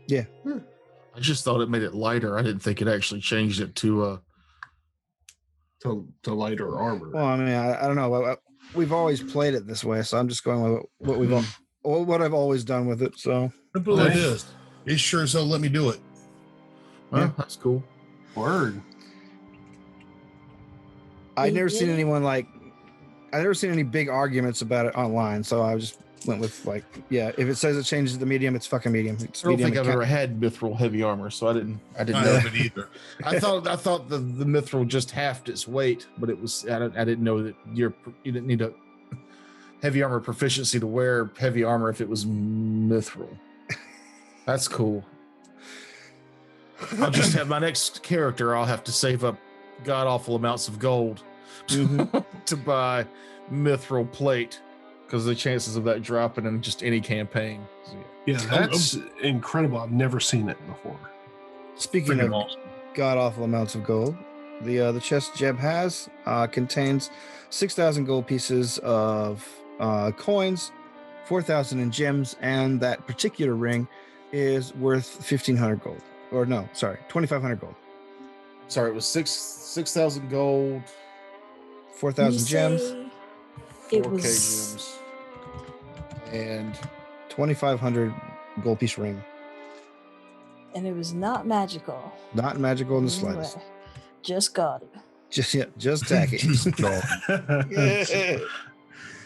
Yeah. I just thought it made it lighter. I didn't think it actually changed it to To lighter armor. Well, I mean, I don't know. We've always played it this way, so I'm just going with what I've always done with it. So Simple like this. It sure as hell let me do it. well, Yeah. that's cool. Word. I've never seen anyone I've never seen any big arguments about it online. So I just went with if it says it changes the medium, it's fucking medium. It's I don't medium. think I've ever had mithril heavy armor, so I didn't I know. haven't either. I thought the mithril just halved its weight, but it was I didn't know that you didn't need a heavy armor proficiency to wear heavy armor if it was mithril. That's cool. I'll just have my next character. I'll have to save up god awful amounts of gold to buy mithril plate because the chances of that dropping in just any campaign. So, Yeah, that's incredible. I've never seen it before. Speaking Freaking of awesome. god awful amounts of gold, the chest Jeb has contains 6,000 gold pieces of coins, 4,000 in gems, and that particular ring is worth 1,500 gold. Or no, sorry, 2,500 gold. sorry, it was 6,000 gold, 4,000 gems, It 4K was gems, and 2,500 gold piece ring. and it was not magical. Not magical in the Anyway, slightest. just gaudy. Just tacky.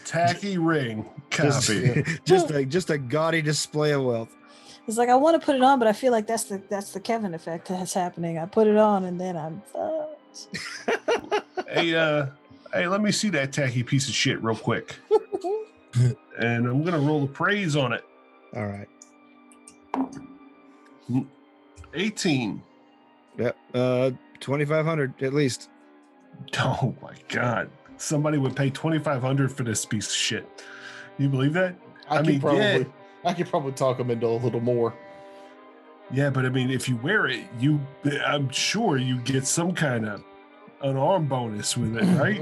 Tacky ring copy. just a gaudy display of wealth. It's like I want to put it on, but I feel like that's the Kevin effect that's happening. I put it on and then I'm fucked. Hey, let me see that tacky piece of shit real quick. And I'm gonna roll the praise on it. All right. 18. Yep. 2,500 at least. Oh my god. Somebody would pay 2,500 for this piece of shit. You believe that? I mean, could probably talk them into a little more. Yeah, but I mean, if you wear it, I'm sure you get some kind of an arm bonus with it, right?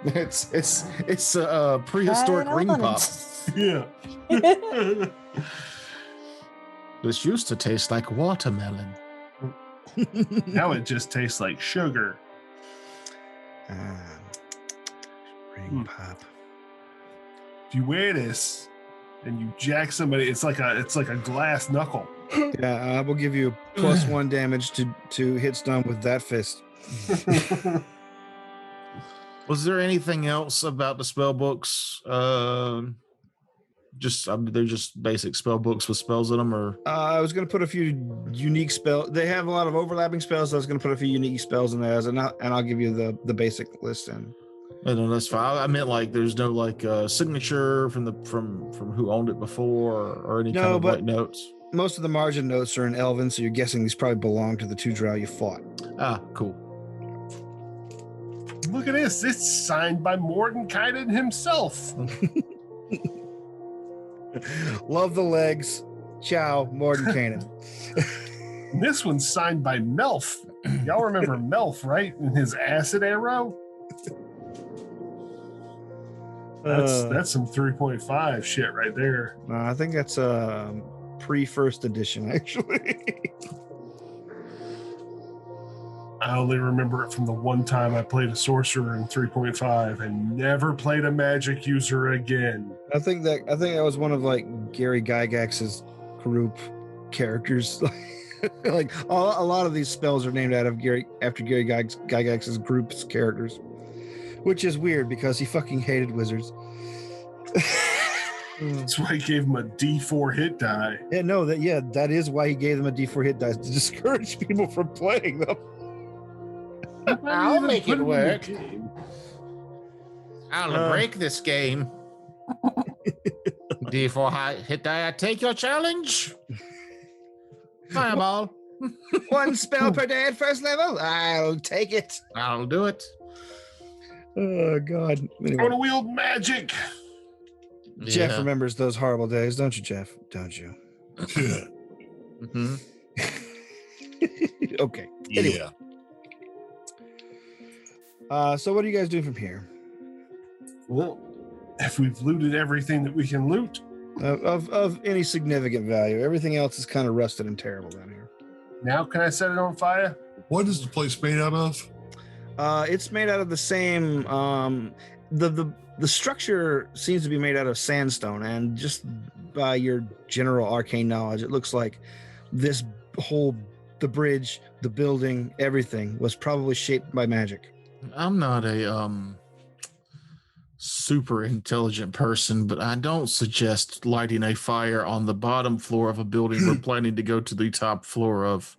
it's a prehistoric Try it ring on. pop. Yeah. This used to taste like watermelon. Now it just tastes like sugar. Ring pop. If you wear this and you jack somebody, it's like a glass knuckle. Yeah, I will give you +1 damage to hits done with that fist. Was there anything else about the spell books? They're just basic spell books with spells in them, or I was going to put a few unique spells. They have a lot of overlapping spells. So I was going to put a few unique spells in there, and I'll give you the basic list. And no, that's fine. I meant like there's no like signature from who owned it before, or any kind of like notes. Most of the margin notes are in Elven, so you're guessing these probably belong to the two drow you fought. Ah, cool. Look at this. It's signed by Mordenkainen himself. Love the legs. Ciao, Mordenkainen. And this one's signed by Melf. Y'all remember Melf, right? And his acid arrow? That's some 3.5 shit right there. I think that's pre-first edition, actually. I only remember it from the one time I played a sorcerer in 3.5 and never played a magic user again. I think that was one of like Gary Gygax's group characters. Like a lot of these spells are named after Gary Gygax's group's characters, which is weird because he fucking hated wizards. That's why he gave him a D4 hit die. That is why he gave them a D4 hit dice to discourage people from playing them. I'll make it work. I'll break this game. D4 hit die, I take your challenge. Fireball. One spell per day at first level. I'll take it. I'll do it. Oh God. I want to wield magic. Jeff remembers those horrible days, don't you, Jeff? Don't you? Mm-hmm. Okay. Anyway. So what are you guys doing from here? Well, if we've looted everything that we can loot. Of any significant value. Everything else is kind of rusted and terrible down here. Now can I set it on fire? What is the place made out of? It's made out of the same the structure seems to be made out of sandstone, and just by your general arcane knowledge, it looks like this the bridge, the building, everything was probably shaped by magic. I'm not a super intelligent person, but I don't suggest lighting a fire on the bottom floor of a building we're planning to go to the top floor of.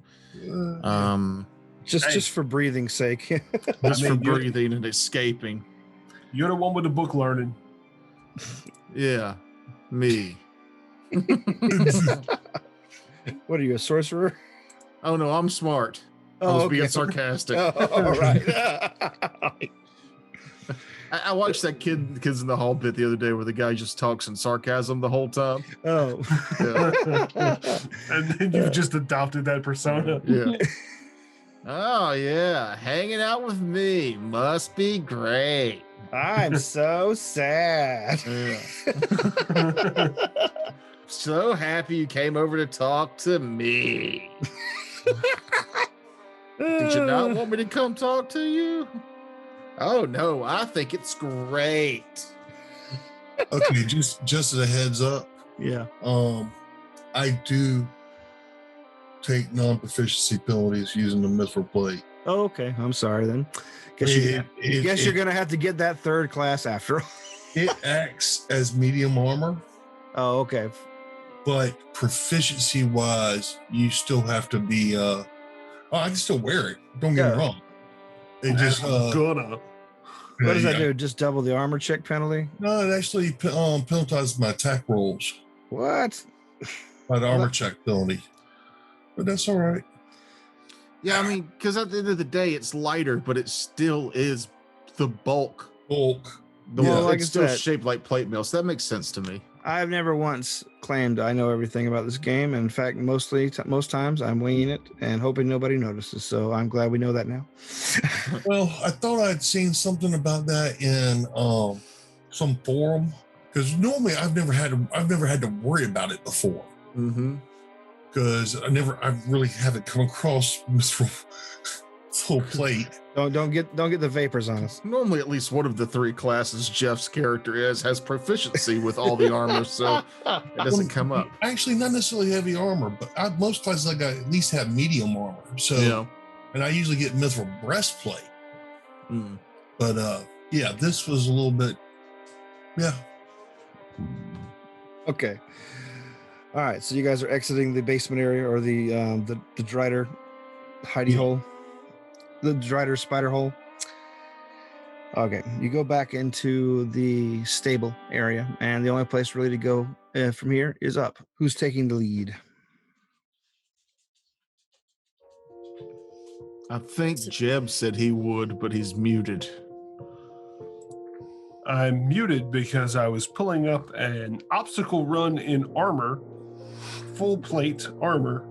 Just for breathing's sake. Just for breathing and escaping. You're the one with the book learning. Yeah, me. What are you, a sorcerer? Oh no, I'm smart. I was being sarcastic. All right. I watched that Kids in the Hall bit the other day where the guy just talks in sarcasm the whole time. Oh. Yeah. And then you've just adopted that persona. Yeah. Oh yeah, hanging out with me must be great. I'm so sad. Yeah. So happy you came over to talk to me. Did you not want me to come talk to you? Oh no, I think it's great. Okay, just as a heads up, Yeah. I do take non-proficiency penalties using the mithril plate. Oh, okay. I'm sorry then. Guess you're gonna have to get that third class after all. It acts as medium armor, Oh, okay. but proficiency wise, you still have to be I can still wear it. Don't get me wrong. It just Gonna. What does that do? Just double the armor check penalty? No, it actually penalizes my attack rolls What? by the armor check penalty. But that's all right. Yeah, I mean, because at the end of the day, it's lighter, but it still is the bulk. Bulk. It's still shaped like plate mail, so that makes sense to me. I've never once claimed I know everything about this game. In fact, most times I'm winging it and hoping nobody notices. So I'm glad we know that now. Well, I thought I'd seen something about that in some forum, because normally I've never had to worry about it before. Mm-hmm. Because I really haven't come across full plate. Don't get the vapors on us. Normally, at least one of the three classes Jeff's character has proficiency with all the armor, so it doesn't come up. Actually, not necessarily heavy armor, but most classes I got at least have medium armor. So, Yeah. and I usually get mithril breastplate. Mm. But this was a little bit, yeah. Okay. All right. So you guys are exiting the basement area, or the Drider hidey hole, the Drider spider hole. Okay. You go back into the stable area, and the only place really to go from here is up. Who's taking the lead? I think Jeb said he would, but he's muted. I'm muted because I was pulling up an obstacle run in armor, full plate armor,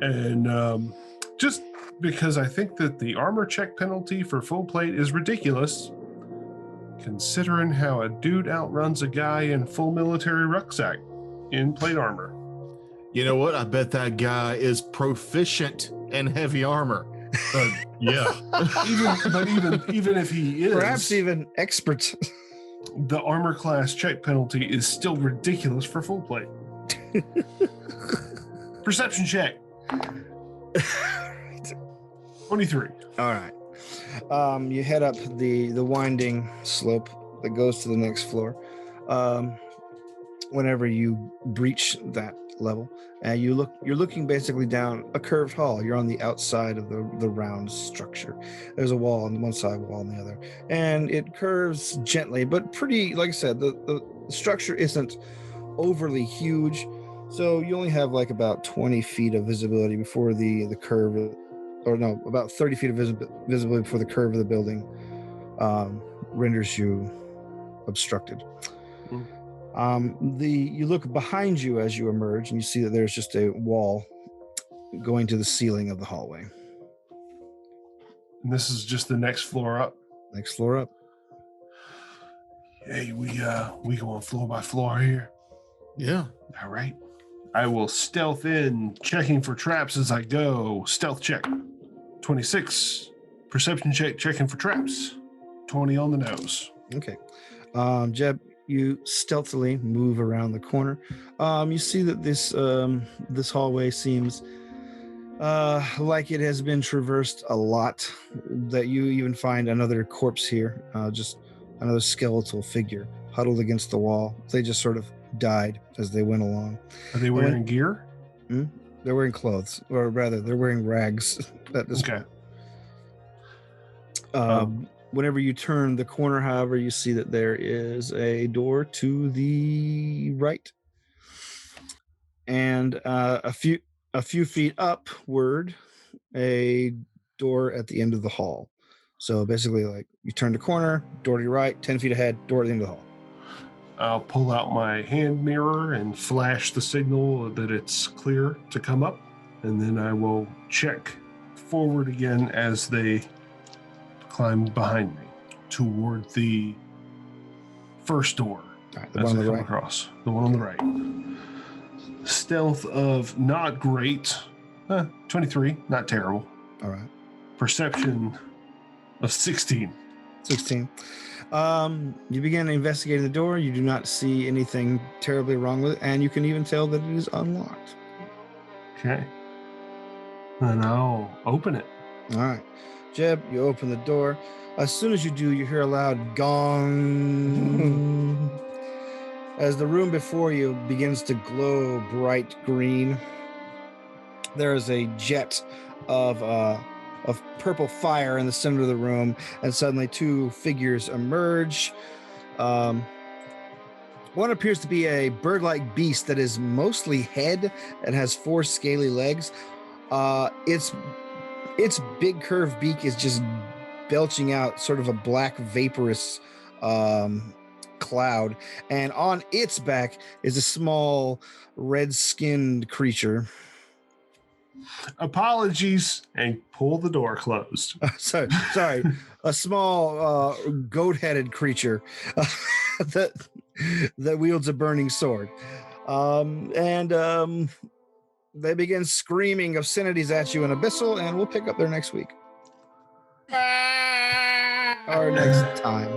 and just because I think that the armor check penalty for full plate is ridiculous. Considering how a dude outruns a guy in full military rucksack in plate armor. You know what? I bet that guy is proficient in heavy armor. Yeah. Even if he is, Perhaps even expert. the armor class check penalty is still ridiculous for full plate. Perception check. 23. All right. You head up the winding slope that goes to the next floor. Whenever you breach that level, and you're looking basically down a curved hall. You're on the outside of the round structure. There's a wall on one side, wall on the other, and it curves gently, but pretty. Like I said, the structure isn't overly huge, so you only have like about 20 feet of visibility before the curve, or no, about 30 feet of visibility before the curve of the building renders you obstructed. You look behind you as you emerge, and you see that there's just a wall going to the ceiling of the hallway. And this is just the next floor up. Next floor up. Hey, we going floor by floor here. Yeah. All right. I will stealth in, checking for traps as I go. Stealth check. 26. Perception check, checking for traps. 20 on the nose. Okay. Jeb, you stealthily move around the corner. You see that this hallway seems like it has been traversed a lot, that you even find another corpse here, just another skeletal figure huddled against the wall. They just sort of died as they went along. Are they wearing gear? They're wearing clothes, or rather, they're wearing rags at this point. Whenever you turn the corner, however, you see that there is a door to the right, and a few feet upward, a door at the end of the hall. So basically, like, you turn the corner, door to your right, 10 feet ahead, door at the end of the hall. I'll pull out my hand mirror and flash the signal that it's clear to come up, and then I will check forward again as they climb behind me toward the first door. All right, the one on the right. Across. The one on the right. Stealth of not great. 23, not terrible. All right. Perception of 16. 16. You begin investigating the door. You do not see anything terribly wrong with it, and you can even tell that it is unlocked. Okay. Then I'll open it. All right. Jeb, you open the door. As soon as you do, you hear a loud gong as the room before you begins to glow bright green. There is a jet of purple fire in the center of the room, and suddenly two figures emerge. One appears to be a bird-like beast that is mostly head and has 4 scaly legs. Its big curved beak is just belching out sort of a black vaporous cloud, and on its back is a small red-skinned creature. Apologies, and pull the door closed. Sorry, a small goat-headed creature that wields a burning sword, and they begin screaming obscenities at you in Abyssal, and we'll pick up there next week or next time.